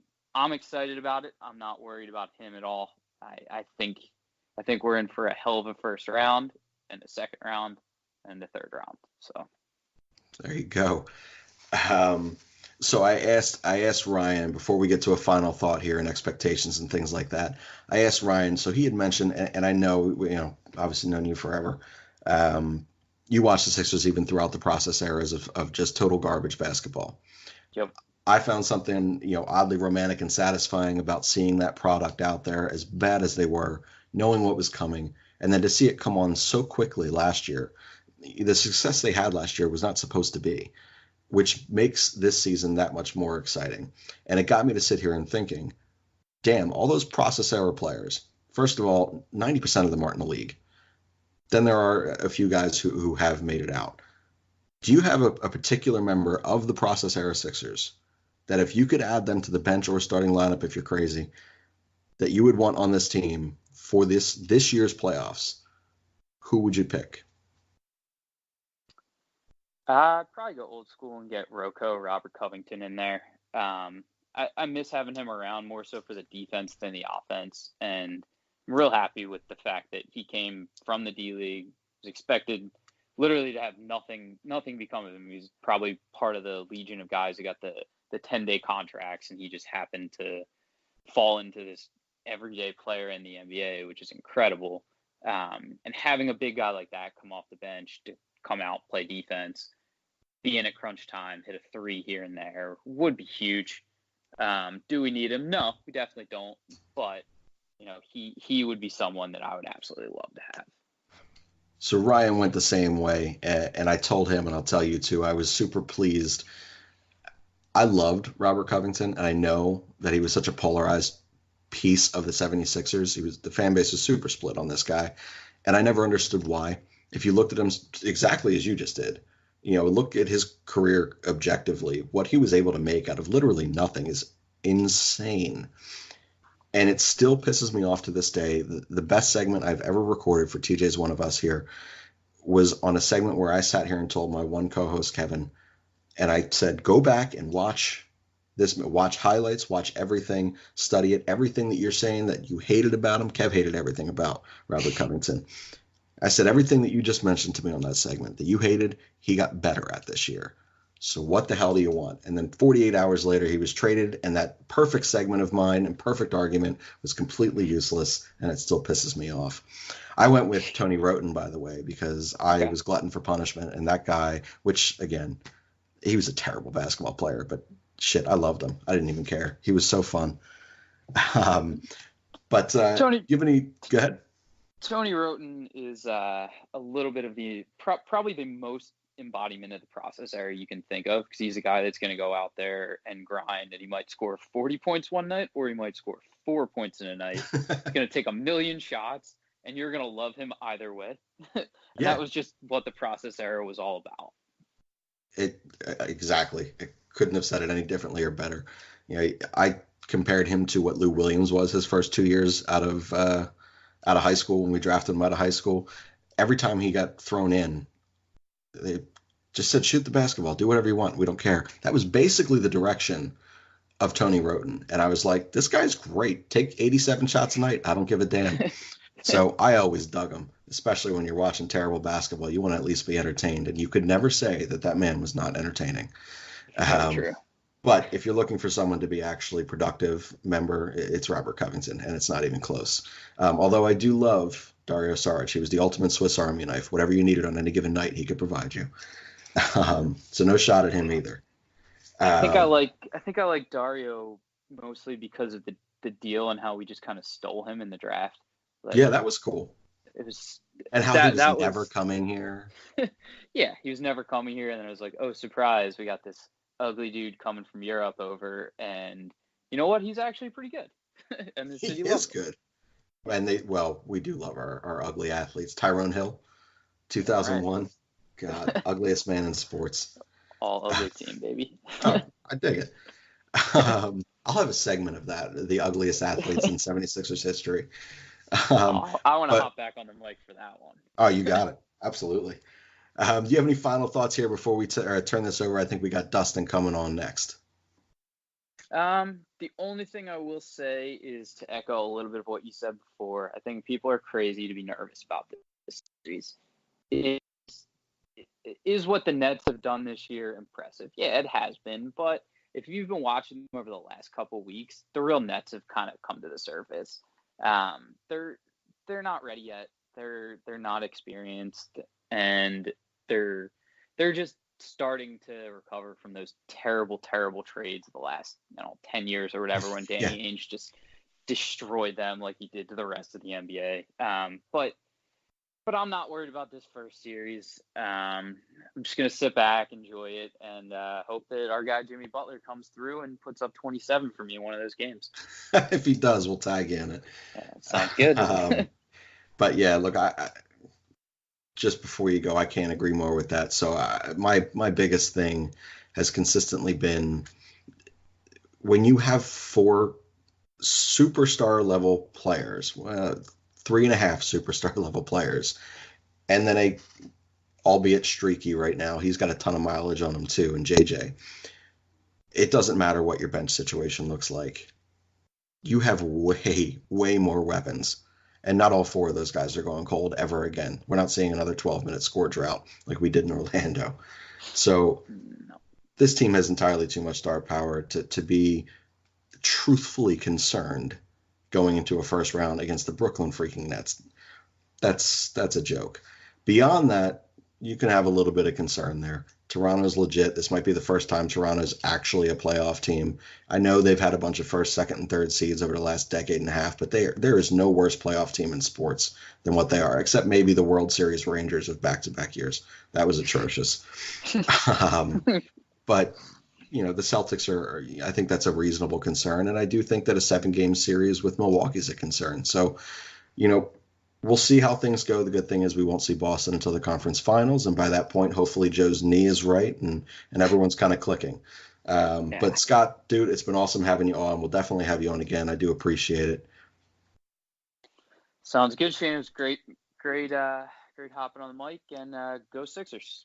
excited about it. I'm not worried about him at all. I think we're in for a hell of a first round and a second round and a third round. So there you go. So I asked Ryan before we get to a final thought here and expectations and things like that. I asked Ryan, so he had mentioned, and I know, obviously known you forever. You watched the Sixers even throughout the process eras of just total garbage basketball. Yep. I found something, oddly romantic and satisfying about seeing that product out there, as bad as they were, knowing what was coming, and then to see it come on so quickly last year. The success they had last year was not supposed to be, which makes this season that much more exciting. And it got me to sit here and thinking, damn, all those process era players, first of all, 90% of them aren't in the league. Then there are a few guys who have made it out. Do you have a particular member of the process era Sixers that if you could add them to the bench or starting lineup, if you're crazy, that you would want on this team for this year's playoffs? Who would you pick? I'd probably go old school and get Robert Covington in there. I miss having him around more so for the defense than the offense, and I'm real happy with the fact that he came from the D League, was expected literally to have nothing become of him. He's probably part of the legion of guys who got the 10-day contracts, and he just happened to fall into this everyday player in the NBA, which is incredible. And having a big guy like that come off the bench to come out, play defense, be in at crunch time, hit a 3 here and there would be huge. Do we need him? No, we definitely don't. But, he would be someone that I would absolutely love to have. So Ryan went the same way, and I told him, and I'll tell you too, I was super pleased. I loved Robert Covington, and I know that he was such a polarized piece of the 76ers. The fan base was super split on this guy, and I never understood why. If you looked at him exactly as you just did, look at his career objectively, what he was able to make out of literally nothing is insane. And it still pisses me off to this day. The best segment I've ever recorded for TJ's One of Us here was on a segment where I sat here and told my one co-host, Kevin, and I said, go back and watch highlights, watch everything, study it, everything that you're saying that you hated about him. Kev hated everything about Robert Covington. I said, everything that you just mentioned to me on that segment that you hated, he got better at this year. So what the hell do you want? And then 48 hours later, he was traded, and that perfect segment of mine and perfect argument was completely useless, and it still pisses me off. I went with Tony Roten, by the way, because I was glutton for punishment, and that guy, which, again, he was a terrible basketball player, but shit, I loved him. I didn't even care. He was so fun. But Tony, go ahead. Tony Roten is a little bit of the probably the most embodiment of the process era you can think of, because he's a guy that's going to go out there and grind, and he might score 40 points one night, or he might score 4 points in a night. He's going to take a million shots, and you're going to love him either way. That was just what the process era was all about. Exactly. I couldn't have said it any differently or better. I compared him to what Lou Williams was his first 2 years out of high school when we drafted him out of high school. Every time he got thrown in, they just said, shoot the basketball, do whatever you want, we don't care. That was basically the direction of Tony Roten. And I was like, this guy's great. Take 87 shots a night. I don't give a damn. So I always dug him, especially when you're watching terrible basketball. You want to at least be entertained. And you could never say that man was not entertaining. True. But if you're looking for someone to be actually productive member, it's Robert Covington, and it's not even close. Although I do love Dario Saric. He was the ultimate Swiss Army knife. Whatever you needed on any given night, he could provide you. So no shot at him either. I think I like Dario mostly because of the deal and how we just kind of stole him in the draft. Like Yeah, that was cool. it was And how he that was that never was coming here. yeah, he was never coming here, and then I was like, oh surprise, we got this ugly dude coming from Europe over, and you know what? He's actually pretty good, and the He city is loves him. good. And we do love our ugly athletes. Tyrone Hill, All right, 2001. God, ugliest man in sports. all ugly team, baby. Oh, I dig it. I'll have a segment of that, the ugliest athletes in 76ers history. I want to But hop back on the mic for that one. oh, you got it. Absolutely. Do you have any final thoughts here before we turn this over? I think we got Dustin coming on next. The only thing I will say is to echo a little bit of what you said before. I think people are crazy to be nervous about this series. Is what the Nets have done this year impressive? Yeah, it has been. But if you've been watching them over the last couple of weeks, the real Nets have kind of come to the surface. They're not ready yet. They're not experienced, and they're just starting to recover from those terrible trades of the last 10 years or whatever when Danny Yeah. Ainge just destroyed them like he did to the rest of the NBA. But I'm not worried about this first series. I'm just going to sit back, enjoy it, and hope that our guy Jimmy Butler comes through and puts up 27 for me in one of those games. If he does, we'll tag you in it. Sounds good. But yeah, look, I just before you go, I can't agree more with that. So my biggest thing has consistently been when you have 4 superstar level players, 3.5 superstar level players, and then albeit streaky right now, he's got a ton of mileage on him too, and JJ. It doesn't matter what your bench situation looks like. You have way more weapons. And not all 4 of those guys are going cold ever again. We're not seeing another 12-minute score drought like we did in Orlando. So this team has entirely too much star power to be truthfully concerned going into a first round against the Brooklyn freaking Nets. That's a joke. Beyond that, you can have a little bit of concern there. Toronto's legit. This might be the first time Toronto's actually a playoff team. I know they've had a bunch of first, second, and third seeds over the last decade and a half, but there is no worse playoff team in sports than what they are, except maybe the World Series Rangers of back-to-back years. That was atrocious. But the Celtics I think that's a reasonable concern, and I do think that a 7-game series with Milwaukee is a concern. So, we'll see how things go. The good thing is we won't see Boston until the conference finals, and by that point, hopefully Joe's knee is right and everyone's kind of clicking. Yeah. But Scott, dude, it's been awesome having you on. We'll definitely have you on again. I do appreciate it. Sounds good, Shane. It was great hopping on the mic, and go Sixers.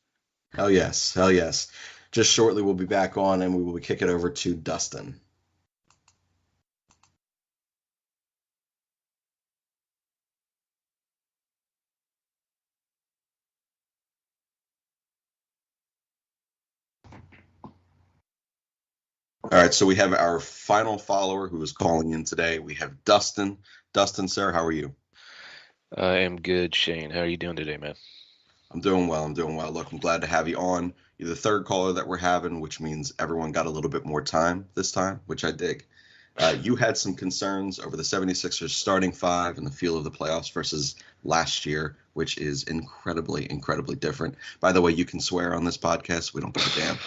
Hell yes. Just shortly, we'll be back on, and we will kick it over to Dustin. All right, so we have our final follower who is calling in today. We have Dustin. Dustin, sir, how are you? I am good, Shane. How are you doing today, man? I'm doing well. Look, I'm glad to have you on. You're the third caller that we're having, which means everyone got a little bit more time this time, which I dig. You had some concerns over the 76ers starting 5 and the feel of the playoffs versus last year, which is incredibly different. By the way, you can swear on this podcast. We don't give a damn.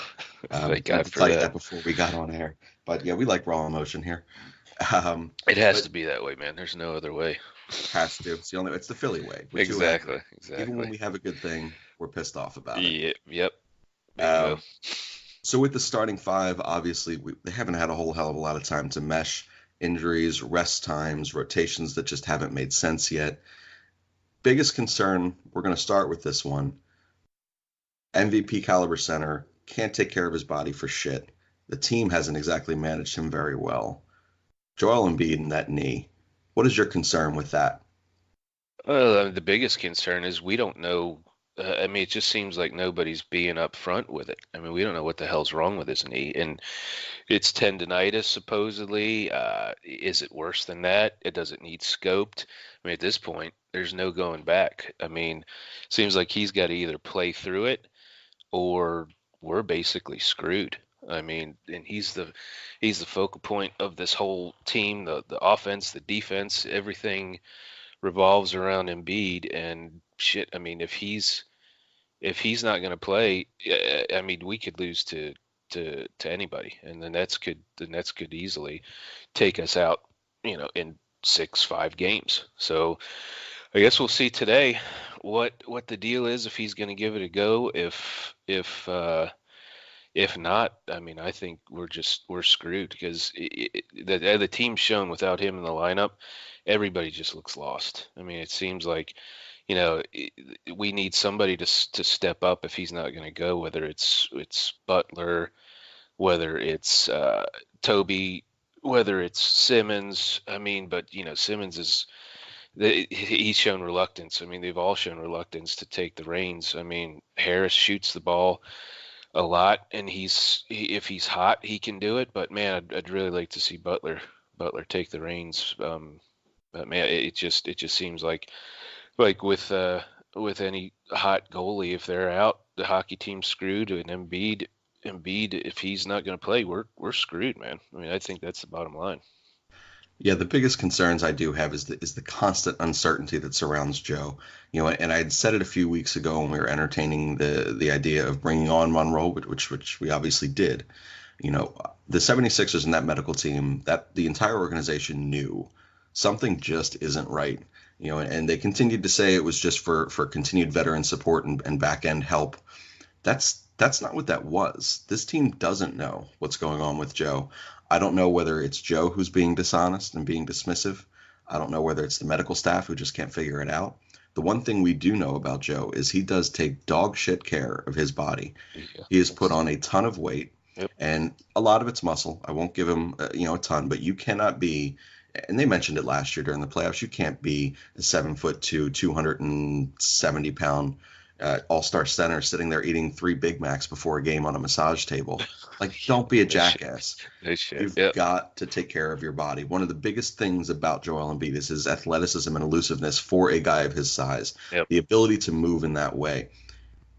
Thank God for that before we got on air. But yeah, we like raw emotion here. It has to be that way, man. There's no other way. Has to. It's the only. It's the Philly way. Exactly. Even when we have a good thing, we're pissed off about it. Yep. So with the starting 5, obviously they haven't had a whole hell of a lot of time to mesh. Injuries, rest times, rotations that just haven't made sense yet. Biggest concern. We're going to start with this one. MVP caliber center can't take care of his body for shit. The team hasn't exactly managed him very well. Joel Embiid and that knee. What is your concern with that? The biggest concern is we don't know. It just seems like nobody's being up front with it. We don't know what the hell's wrong with his knee. And it's tendonitis, supposedly. Is it worse than that? Does it need scoped? At this point, there's no going back. Seems like he's got to either play through it or we're basically screwed. I mean, and he's the focal point of this whole team. The offense, the defense, everything revolves around Embiid. And shit, I mean, if he's not going to play, I mean, we could lose to anybody, and the Nets could easily take us out, in 5 games. So I guess we'll see today what the deal is, if he's going to give it a go. If not, I mean, I think we're screwed, because the team's shown without him in the lineup, everybody just looks lost. I mean, it seems like, we need somebody to step up if he's not going to go, whether it's Butler, whether it's Toby, whether it's Simmons. I mean, but Simmons he's shown reluctance. I mean, they've all shown reluctance to take the reins. I mean, Harris shoots the ball a lot, and if he's hot, he can do it. But man, I'd really like to see Butler take the reins. But man, it just seems like with any hot goalie, if they're out, the hockey team's screwed. And Embiid, if he's not going to play, we're screwed, man. I mean, I think that's the bottom line. Yeah, the biggest concerns I do have is the constant uncertainty that surrounds Joe. And I had said it a few weeks ago when we were entertaining the idea of bringing on Monroe, which we obviously did. The 76ers and that medical team, that the entire organization knew something just isn't right. And they continued to say it was just for continued veteran support and back end help. That's not what that was. This team doesn't know what's going on with Joe. I don't know whether it's Joe who's being dishonest and being dismissive. I don't know whether it's the medical staff who just can't figure it out. The one thing we do know about Joe is he does take dog shit care of his body. Yeah. He has put on a ton of weight, Yep. and a lot of it's muscle. I won't give him a ton, but you cannot be, and they mentioned it last year during the playoffs, you can't be a 7'2", 270-pound all-star center sitting there eating 3 Big Macs before a game on a massage table. Like, don't be a jackass. You've got to take care of your body. One of the biggest things about Joel Embiid is his athleticism and elusiveness for a guy of his size. Yep. The ability to move in that way.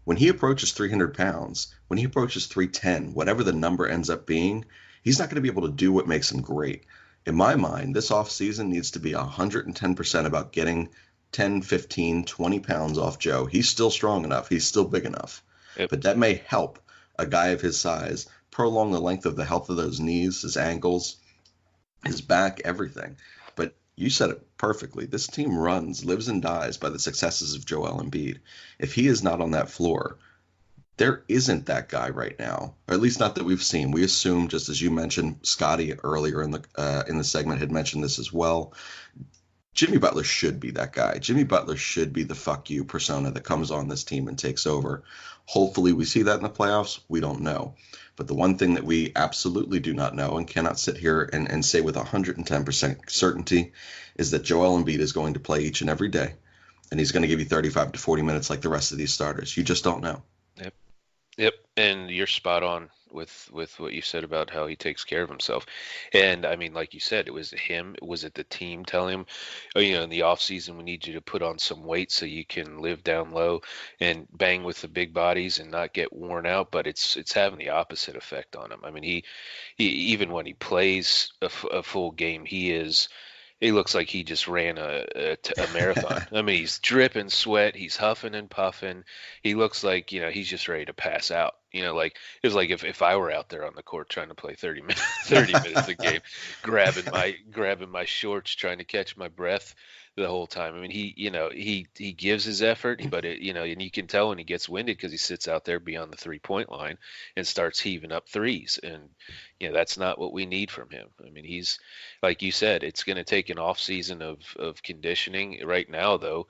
When he approaches 300 pounds, when he approaches 310, whatever the number ends up being, he's not going to be able to do what makes him great. In my mind, this offseason needs to be 110% about getting 10, 15, 20 pounds off Joe. He's still strong enough. He's still big enough. Yep. But that may help a guy of his size prolong the length of the health of those knees, his ankles, his back, everything. But you said it perfectly. This team lives and dies by the successes of Joel Embiid. If he is not on that floor, there isn't that guy right now, or at least not that we've seen. We assume, just as you mentioned, Scotty earlier in the segment had mentioned this as well. Jimmy Butler should be that guy. Jimmy Butler should be the fuck you persona that comes on this team and takes over. Hopefully we see that in the playoffs. We don't know. But the one thing that we absolutely do not know and cannot sit here and say with 110% certainty is that Joel Embiid is going to play each and every day. And he's going to give you 35 to 40 minutes like the rest of these starters. You just don't know. Yep, and you're spot on with what you said about how he takes care of himself. And I mean, like you said, it was him. Was it the team telling him, oh, in the off season, we need you to put on some weight so you can live down low and bang with the big bodies and not get worn out? But it's having the opposite effect on him. I mean, he even when he plays a full game, he looks like he just ran a marathon. I mean, he's dripping sweat. He's huffing and puffing. He looks like, he's just ready to pass out. Like it was like if I were out there on the court trying to play 30 minutes a game, grabbing my shorts, trying to catch my breath the whole time. I mean, he gives his effort, but and you can tell when he gets winded because he sits out there beyond the 3-point line and starts heaving up threes. And, that's not what we need from him. I mean, he's, like you said, it's going to take an off season of conditioning. Right now, though,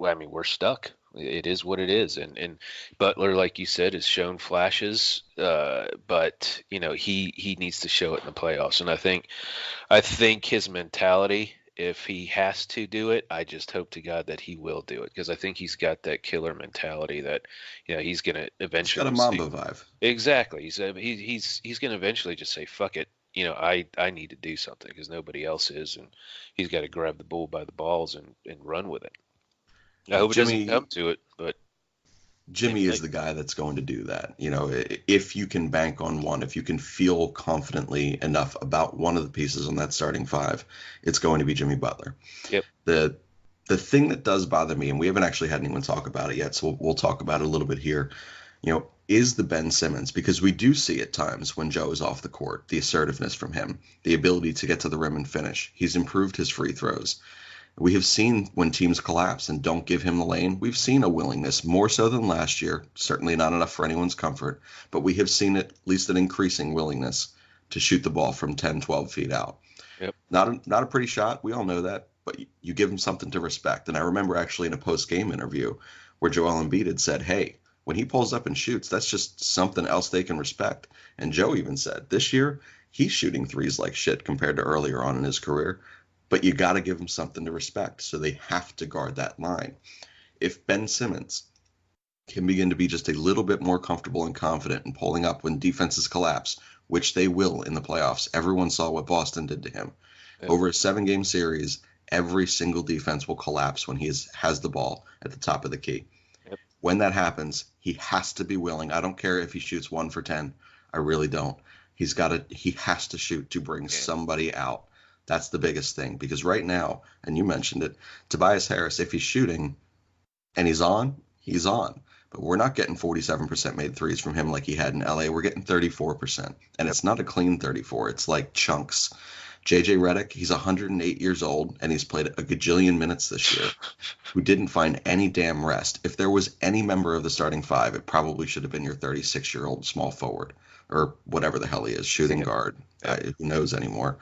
I mean, we're stuck. It is what it is. And Butler, like you said, has shown flashes, but he needs to show it in the playoffs. And I think his mentality, if he has to do it, I just hope to God that he will do it, because I think he's got that killer mentality that he's going to eventually. He's got a Mamba vibe. Exactly. He's going to eventually just say fuck it. I need to do something because nobody else is, and he's got to grab the bull by the balls and run with it. I hope it doesn't come to it, but Jimmy is the guy that's going to do that. You know, if you can bank on one, if you can feel confidently enough about one of the pieces on that starting five, it's going to be Jimmy Butler. Yep. The thing that does bother me, and we haven't actually had anyone talk about it yet, so we'll talk about it a little bit here, you know, is the Ben Simmons, because we do see at times when Joe is off the court, the assertiveness from him, the ability to get to the rim and finish. He's improved his free throws. We have seen when teams collapse and don't give him the lane, we've seen a willingness, more so than last year, certainly not enough for anyone's comfort, but we have seen at least an increasing willingness to shoot the ball from 10, 12 feet out. Yep. Not a pretty shot, we all know that, but you give him something to respect. And I remember actually in a post-game interview where Joel Embiid had said, hey, when he pulls up and shoots, that's just something else they can respect. And Joe even said, this year, he's shooting threes like shit compared to earlier on in his career. But you got to give them something to respect, so they have to guard that line. If Ben Simmons can begin to be just a little bit more comfortable and confident in pulling up when defenses collapse, which they will in the playoffs, everyone saw what Boston did to him. Yep. Over a 7-game series, every single defense will collapse when he has the ball at the top of the key. Yep. When that happens, he has to be willing. I don't care if he shoots 1 for 10. I really don't. He has to shoot to bring somebody out. That's the biggest thing, because right now, and you mentioned it, Tobias Harris, if he's shooting and he's on, he's on. But we're not getting 47% made threes from him like he had in LA. We're getting 34%. And it's not a clean 34. It's like chunks. JJ Redick, he's 108 years old, and he's played a gajillion minutes this year, who didn't find any damn rest. If there was any member of the starting five, it probably should have been your 36-year-old small forward, or whatever the hell he is, shooting guard. Who knows anymore?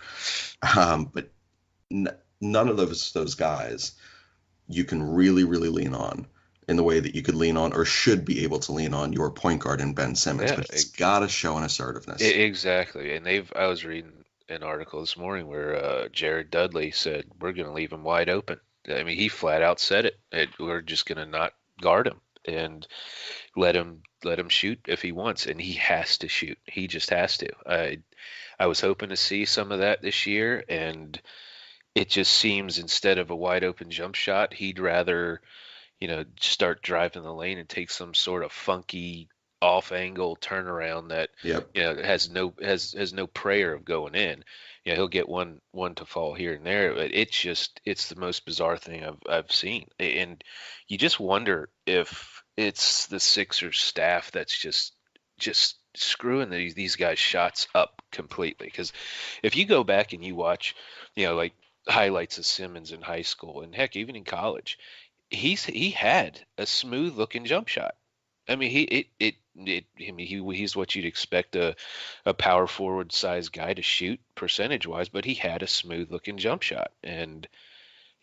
But none of those guys you can really, really lean on in the way that you could lean on or should be able to lean on your point guard in Ben Simmons. But it's got to show an assertiveness. Exactly. And I was reading an article this morning where Jared Dudley said, we're going to leave him wide open. I mean, he flat out said it. We're just going to not guard him and let him shoot if he wants, and he has to shoot. He just has to. I was hoping to see some of that this year, and it just seems instead of a wide open jump shot, he'd rather, start driving the lane and take some sort of funky off angle turnaround that has no prayer of going in. He'll get one to fall here and there, but it's the most bizarre thing I've seen, and you just wonder if it's the Sixers staff that's just screwing these guys' shots up completely. Because if you go back and you watch, like highlights of Simmons in high school and heck, even in college, he had a smooth looking jump shot. I mean, he's what you'd expect a power forward size guy to shoot percentage wise, but he had a smooth looking jump shot. And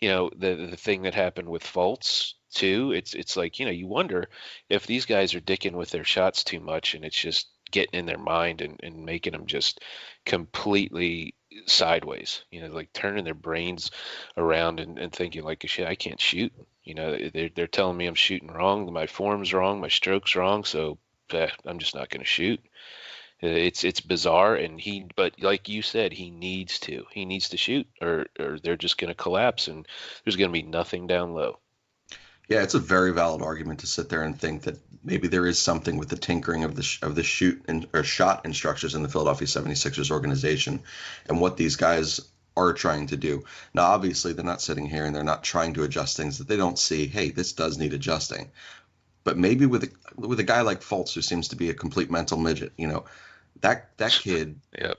the thing that happened with Fultz too, it's like, you wonder if these guys are dicking with their shots too much and it's just getting in their mind and making them just completely sideways, like turning their brains around and thinking like, shit, I can't shoot. They're telling me I'm shooting wrong, my form's wrong, my stroke's wrong, so I'm just not going to shoot. It's bizarre, but like you said, he needs to shoot, or they're just going to collapse, and there's going to be nothing down low. Yeah, it's a very valid argument to sit there and think that maybe there is something with the tinkering of the shoot or shot instructors in the Philadelphia 76ers organization and what these guys are trying to do. Now, obviously, they're not sitting here and they're not trying to adjust things that they don't see. Hey, this does need adjusting. But maybe with a guy like Fultz, who seems to be a complete mental midget, that kid, yep.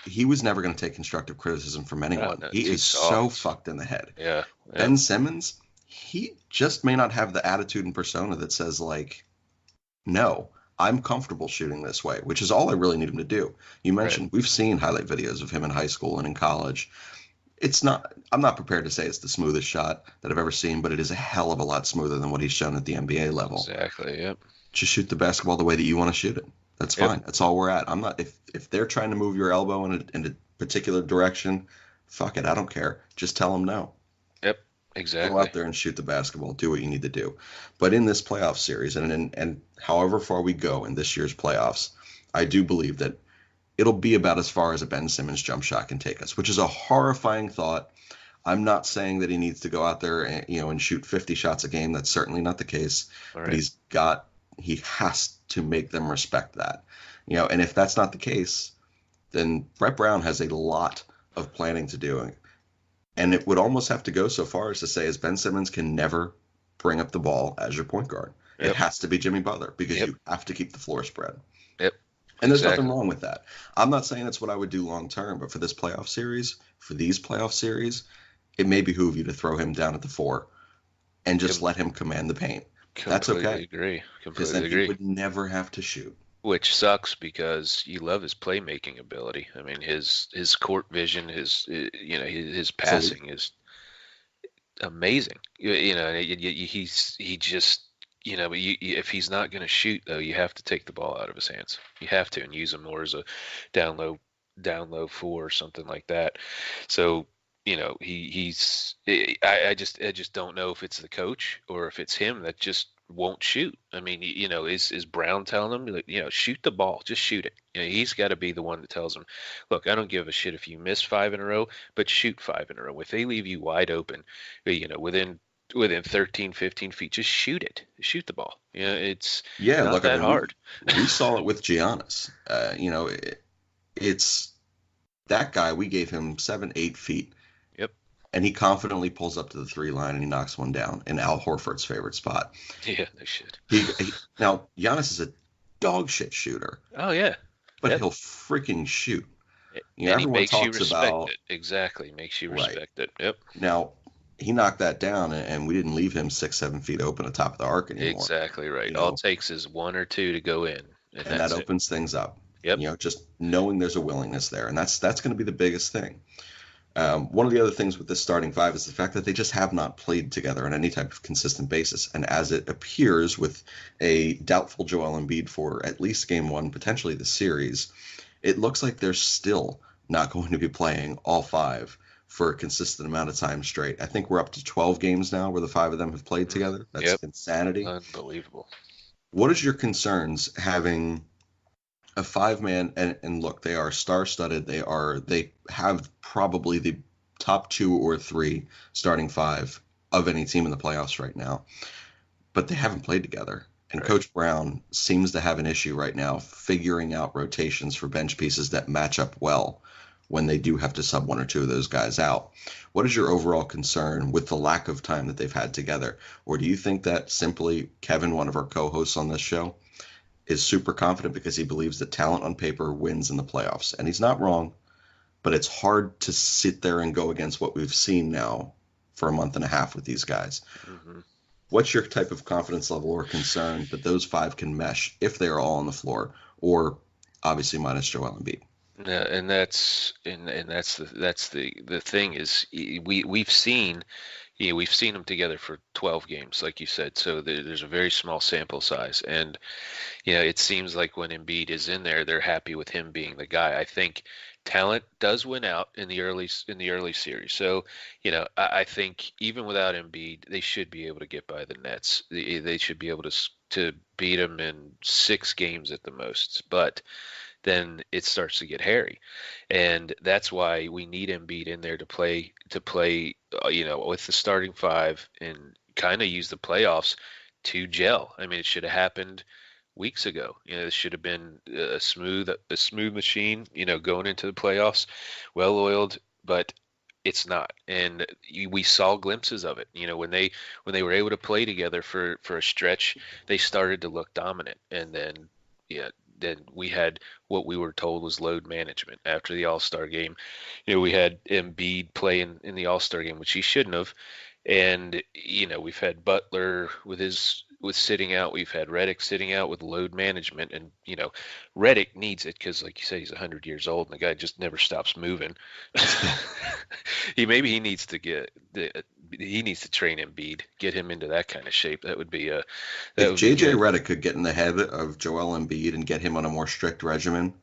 He was never going to take constructive criticism from anyone. No, he is so fucked in the head. Yeah. Ben Simmons, he just may not have the attitude and persona that says, like, no, I'm comfortable shooting this way, which is all I really need him to do. You mentioned We've seen highlight videos of him in high school and in college. I'm not prepared to say it's the smoothest shot that I've ever seen, but it is a hell of a lot smoother than what he's shown at the NBA level. Exactly, yep. Just shoot the basketball the way that you want to shoot it. That's fine. That's all we're at. I'm not if they're trying to move your elbow in a particular direction, fuck it, I don't care. Just tell them no. Yep, exactly. Go out there and shoot the basketball. Do what you need to do. But in this playoff series, and however far we go in this year's playoffs, I do believe that it'll be about as far as a Ben Simmons jump shot can take us, which is a horrifying thought. I'm not saying that he needs to go out there and shoot 50 shots a game. That's certainly not the case. Right. But he's got he has to make them respect that. And if that's not the case, then Brett Brown has a lot of planning to do. And it would almost have to go so far as to say, as Ben Simmons can never bring up the ball as your point guard. It has to be Jimmy Butler because you have to keep the floor spread. Yep. And there's nothing wrong with that. I'm not saying that's what I would do long term, but for these playoff series, it may behoove you to throw him down at the 4 and just let him command the paint. That's okay. Agree. Because then he would never have to shoot. Which sucks because you love his playmaking ability. I mean, his court vision, his passing is amazing. He just. If he's not going to shoot, though, you have to take the ball out of his hands. You have to, and use him more as a down low 4 or something like that. So, I just don't know if it's the coach or if it's him that just won't shoot. I mean, is Brown telling him, shoot the ball, just shoot it. He's got to be the one that tells him, look, I don't give a shit if you miss 5 in a row, but shoot 5 in a row. If they leave you wide open, within 13, 15 feet, just shoot it. Shoot the ball. It's not that hard. We saw it with Giannis. It's that guy. We gave him 7, 8 feet. Yep. And he confidently pulls up to the 3 line and he knocks one down in Al Horford's favorite spot. Yeah, no shit. Now, Giannis is a dog shit shooter. Oh, yeah. But he'll freaking shoot. And everyone makes you respect it. Exactly. Makes you respect it. Yep. Now, he knocked that down, and we didn't leave him 6, 7 feet open atop the arc anymore. Exactly right. All it takes is 1 or 2 to go in, and that opens things up. Yep. Just knowing there's a willingness there, and that's going to be the biggest thing. One of the other things with this starting 5 is the fact that they just have not played together on any type of consistent basis, and as it appears with a doubtful Joel Embiid for at least Game 1, potentially the series, it looks like they're still not going to be playing all 5 for a consistent amount of time straight. I think we're up to 12 games now where the 5 of them have played together. That's insanity. Unbelievable. What is your concerns having a 5-man, and look, they are star-studded. They have probably the top 2 or 3 starting 5 of any team in the playoffs right now, but they haven't played together. And Coach Brown seems to have an issue right now figuring out rotations for bench pieces that match up well when they do have to sub 1 or 2 of those guys out. What is your overall concern with the lack of time that they've had together? Or do you think that simply Kevin, one of our co-hosts on this show, is super confident because he believes that talent on paper wins in the playoffs? And he's not wrong, but it's hard to sit there and go against what we've seen now for a month and a half with these guys. Mm-hmm. What's your type of confidence level or concern that those 5 can mesh if they are all on the floor, or obviously minus Joel Embiid? Yeah, and that's the thing is we've seen them together for 12 games, like you said. So there's a very small sample size, and it seems like when Embiid is in there, they're happy with him being the guy. I think talent does win out in the early series. So I think even without Embiid, they should be able to get by the Nets. They should be able to beat them in 6 games at the most, but then it starts to get hairy, and that's why we need Embiid in there to play with the starting 5 and kind of use the playoffs to gel. I mean, it should have happened weeks ago. This should have been a smooth machine, going into the playoffs, well oiled, but it's not. And we saw glimpses of it. When they were able to play together for a stretch, they started to look dominant, and then we had what we were told was load management after the All-Star game. We had Embiid play in the All-Star game, which he shouldn't have. And, we've had Butler with sitting out. We've had Redick sitting out with load management. And, Redick needs it because, like you say, he's 100 years old and the guy just never stops moving. He needs to train Embiid, get him into that kind of shape. That would be if JJ Redick could get in the head of Joel Embiid and get him on a more strict regimen,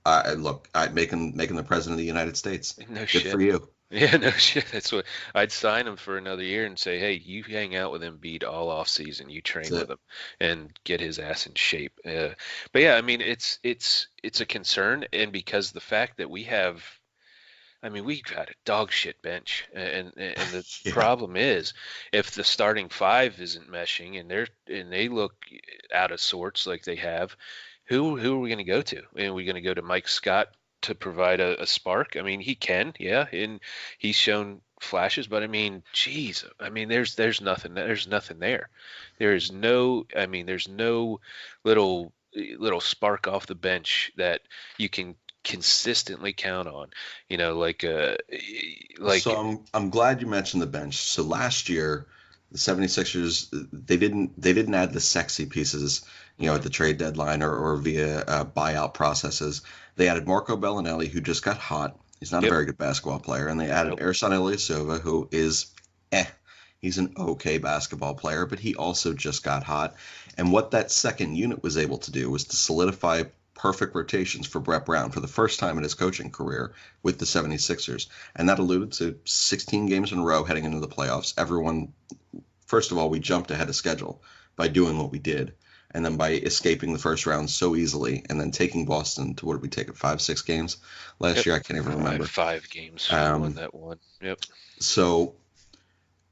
I'd make him the president of the United States. No Good shit. for you. Yeah, no shit. That's what I'd sign him for another year and say, hey, you hang out with Embiid all off season. You train with him and get his ass in shape. But yeah, I mean, it's a concern, and because the fact that we have, I mean, we've got a dog shit bench, and the Yeah. problem is, if the starting five isn't meshing and they look out of sorts like they have, who are we going to go to? Are we going to go to Mike Scott to provide a spark? I mean, he can, yeah, and he's shown flashes, but I mean, geez, I mean, there's nothing there. There's no, I mean, there's no little spark off the bench that you can consistently count on. You know, So I'm glad you mentioned the bench. So last year, the 76ers, they didn't add the sexy pieces, at the trade deadline or via buyout processes. They added Marco Bellinelli, who just got hot. He's not a very good basketball player, and they added Ersan Ilyasova, who is he's an okay basketball player, but he also just got hot. And what that second unit was able to do was to solidify perfect rotations for Brett Brown for the first time in his coaching career with the 76ers. And that alluded to 16 games in a row heading into the playoffs. First of all, we jumped ahead of schedule by doing what we did. And then by escaping the first round so easily and then taking Boston to, what did we take it, 5-6 games last year? I can't even remember. 5 games. Won that one. Yep. So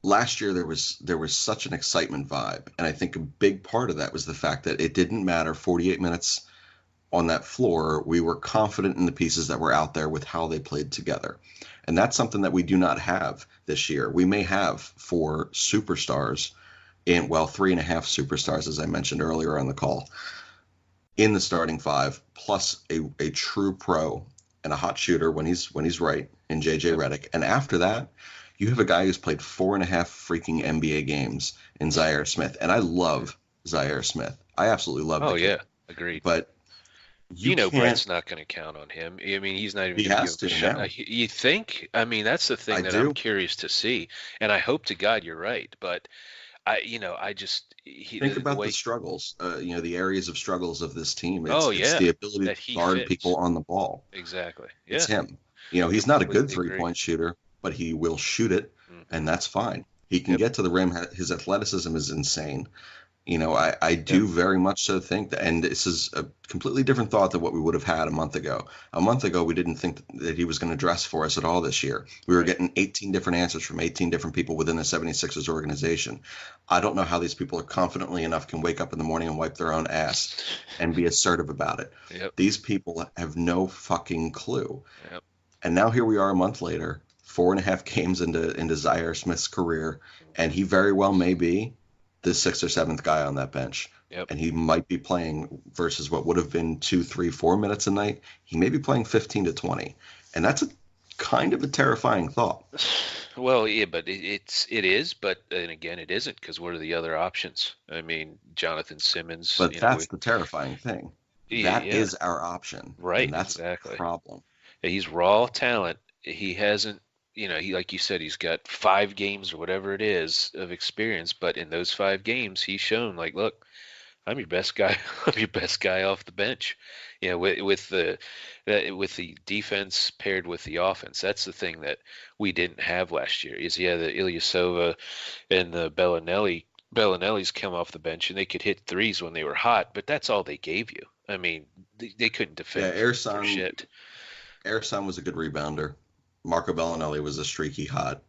last year there was such an excitement vibe. And I think a big part of that was the fact that it didn't matter 48 minutes on that floor. We were confident in the pieces that were out there with how they played together. And that's something that we do not have this year. We may have 4 superstars, 3.5 superstars, as I mentioned earlier on the call, in the starting 5, plus a true pro and a hot shooter when he's right in JJ Redick. And after that, you have a guy who's played 4.5 freaking NBA games in Zaire Smith. And I love Zaire Smith. I absolutely love him. Oh, yeah. Agreed. But Brett's not going to count on him. I mean, he's not even going to give a shot. You think? I mean, that's the thing I'm curious to see. And I hope to God you're right. But I just think about the struggles. The areas of struggles of this team. It's the ability to guard people on the ball. Exactly. Yeah. It's him. He's not a good 3-point shooter, but he will shoot it, and that's fine. He can get to the rim. His athleticism is insane. I do very much so think that, and this is a completely different thought than what we would have had a month ago. A month ago, we didn't think that he was going to dress for us at all this year. We were getting 18 different answers from 18 different people within the 76ers organization. I don't know how these people are confidently enough can wake up in the morning and wipe their own ass and be assertive about it. Yep. These people have no fucking clue. Yep. And now here we are a month later, 4.5 games into Zaire Smith's career, and he very well may be the 6th or 7th guy on that bench. Yep. And he might be playing versus what would have been 2, 3, 4 minutes a night. He may be playing 15 to 20. And that's a kind of a terrifying thought. Well, yeah, but it is, but then again, it isn't, because what are the other options? I mean, Jonathan Simmons. But that's the terrifying thing. That is our option. Right, and that's exactly. the problem. He's raw talent. He hasn't, he, like you said, he's got 5 games or whatever it is of experience, but in those 5 games, he's shown, like, look, I'm your best guy. I'm your best guy off the bench. With the defense paired with the offense. That's the thing that we didn't have last year. The Ilyasova and the Bellinelli's come off the bench and they could hit threes when they were hot, but that's all they gave you. I mean, they couldn't defend for shit. Ersan was a good rebounder. Marco Bellinelli was a streaky hot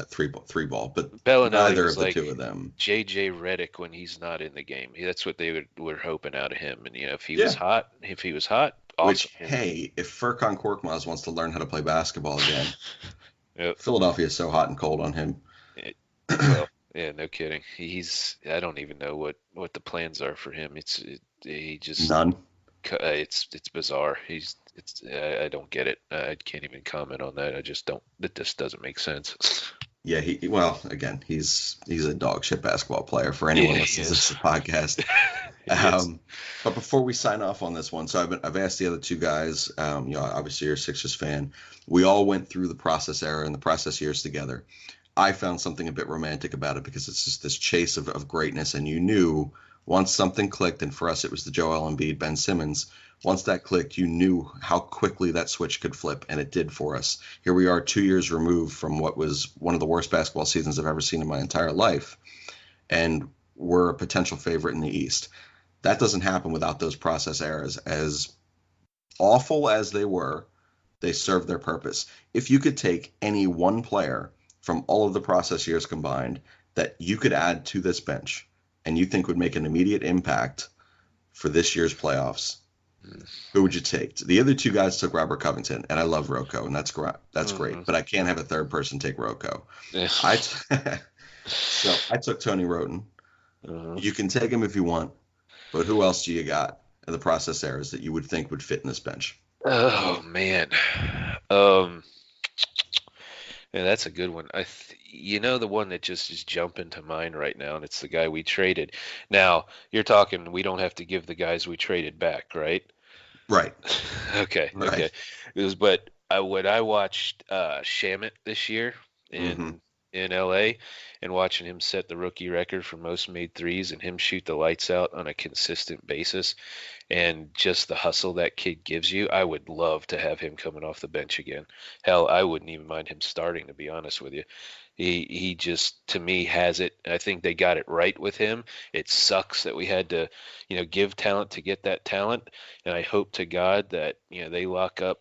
three ball, but neither of the two of them. JJ Redick when he's not in the game. That's what they were hoping out of him. And if he was hot, awesome. Which, hey, if Furkan Korkmaz wants to learn how to play basketball again, Philadelphia is so hot and cold on him. Yeah, no kidding. I don't even know what the plans are for him. He just none. It's bizarre. I don't get it. I can't even comment on that. I just don't. It just doesn't make sense. Yeah, he's a dog shit basketball player for anyone listening to this podcast. But before we sign off on this one, so I've asked the other two guys. Obviously you're a Sixers fan. We all went through the process era and the process years together. I found something a bit romantic about it because it's just this chase of greatness, and you knew once something clicked, and for us it was the Joel Embiid, Ben Simmons. Once that clicked, you knew how quickly that switch could flip, and it did for us. Here we are 2 years removed from what was one of the worst basketball seasons I've ever seen in my entire life, and we're a potential favorite in the East. That doesn't happen without those process eras. As awful as they were, They serve their purpose. If you could take any one player from all of the process years combined that you could add to this bench and you think would make an immediate impact for this year's playoffs, who would you take? The other two guys took Robert Covington, and I love Rocco, and that's great. But I can't have a third person take Rocco. So I took Tony Roten. You can take him if you want, but who else do you got in the process errors that you would think would fit in this bench? Oh man, yeah, that's a good one. The one that just is jumping to mind right now, and it's the guy we traded. Now you're talking, we don't have to give the guys we traded back, right? Right. Okay. Right. Okay. But when I watched Shamit this year in LA, and watching him set the rookie record for most made threes and him shoot the lights out on a consistent basis, and just the hustle that kid gives you, I would love to have him coming off the bench again. Hell, I wouldn't even mind him starting, to be honest with you. He just, to me, has it. I think they got it right with him. It sucks that we had to, give talent to get that talent. And I hope to God that, they lock up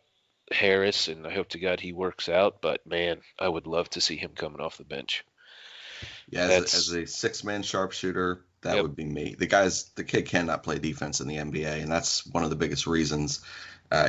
Harris, and I hope to God he works out. But man, I would love to see him coming off the bench. Yeah, as a six-man sharpshooter, that would be me. The kid cannot play defense in the NBA, and that's one of the biggest reasons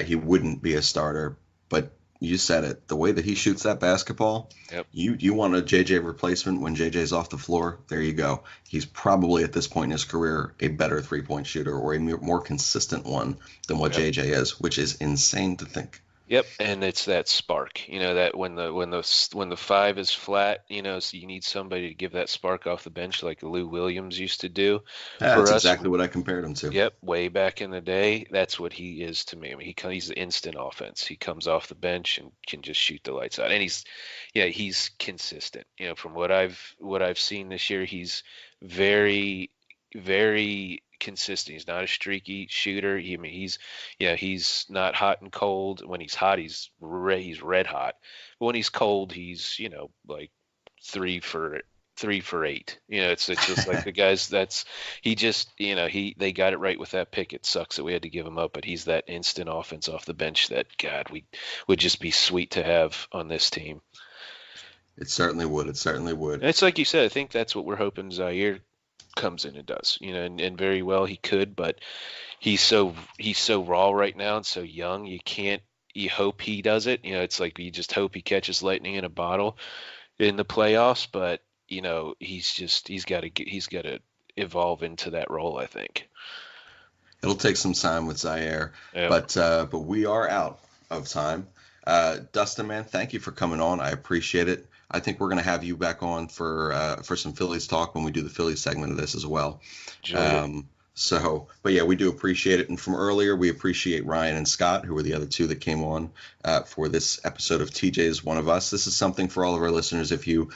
he wouldn't be a starter. But you said it, the way that he shoots that basketball, you want a JJ replacement when JJ's off the floor, there you go. He's probably at this point in his career a better three-point shooter, or a more consistent one than what JJ is, which is insane to think. Yep, and it's that spark, that when the five is flat, so you need somebody to give that spark off the bench like Lou Williams used to do. That's exactly what I compared him to. Yep, way back in the day, that's what he is to me. I mean, he's the instant offense. He comes off the bench and can just shoot the lights out, and he's consistent. From what I've seen this year, he's very, very consistent. He's not a streaky shooter. He's not hot and cold. When he's hot, he's red hot. But when he's cold, he's like 3 for 8. It's just like the guys. They got it right with that pick. It sucks that we had to give him up, but he's that instant offense off the bench that would just be sweet to have on this team. It certainly would. And it's like you said. I think that's what we're hoping Zaire comes in and does, and very well he could, but he's so raw right now and so young. You hope he does it. It's like you just hope he catches lightning in a bottle in the playoffs, but he's got to evolve into that role, I think. It'll take some time with Zaire, but we are out of time. Dustin, man, thank you for coming on. I appreciate it. I think we're going to have you back on for some Phillies talk when we do the Phillies segment of this as well. But yeah, we do appreciate it. And from earlier, we appreciate Ryan and Scott, who were the other two that came on for this episode of TJ's One of Us. This is something for all of our listeners. If you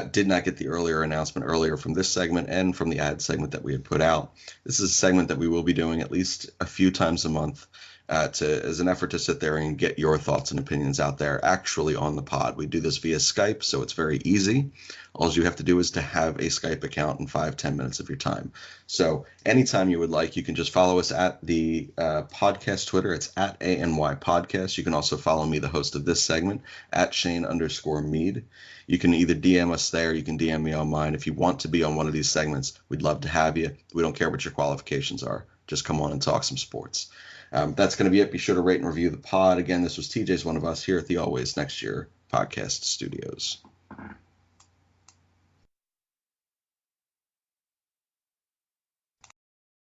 did not get the announcement earlier from this segment and from the ad segment that we had put out, this is a segment that we will be doing at least a few times a month. As an effort to sit there and get your thoughts and opinions out there actually on the pod. We do this via Skype, so it's very easy. All you have to do is to have a Skype account in 5-10 minutes of your time. So anytime you would like, you can just follow us at the podcast Twitter. It's at ANYPodcast. You can also follow me, the host of this segment, at Shane_Mead. You can either DM us there, you can DM me on mine. If you want to be on one of these segments, we'd love to have you. We don't care what your qualifications are. Just come on and talk some sports. That's going to be it. Be sure to rate and review the pod. Again, this was TJ's One of Us here at the Always Next Year podcast studios.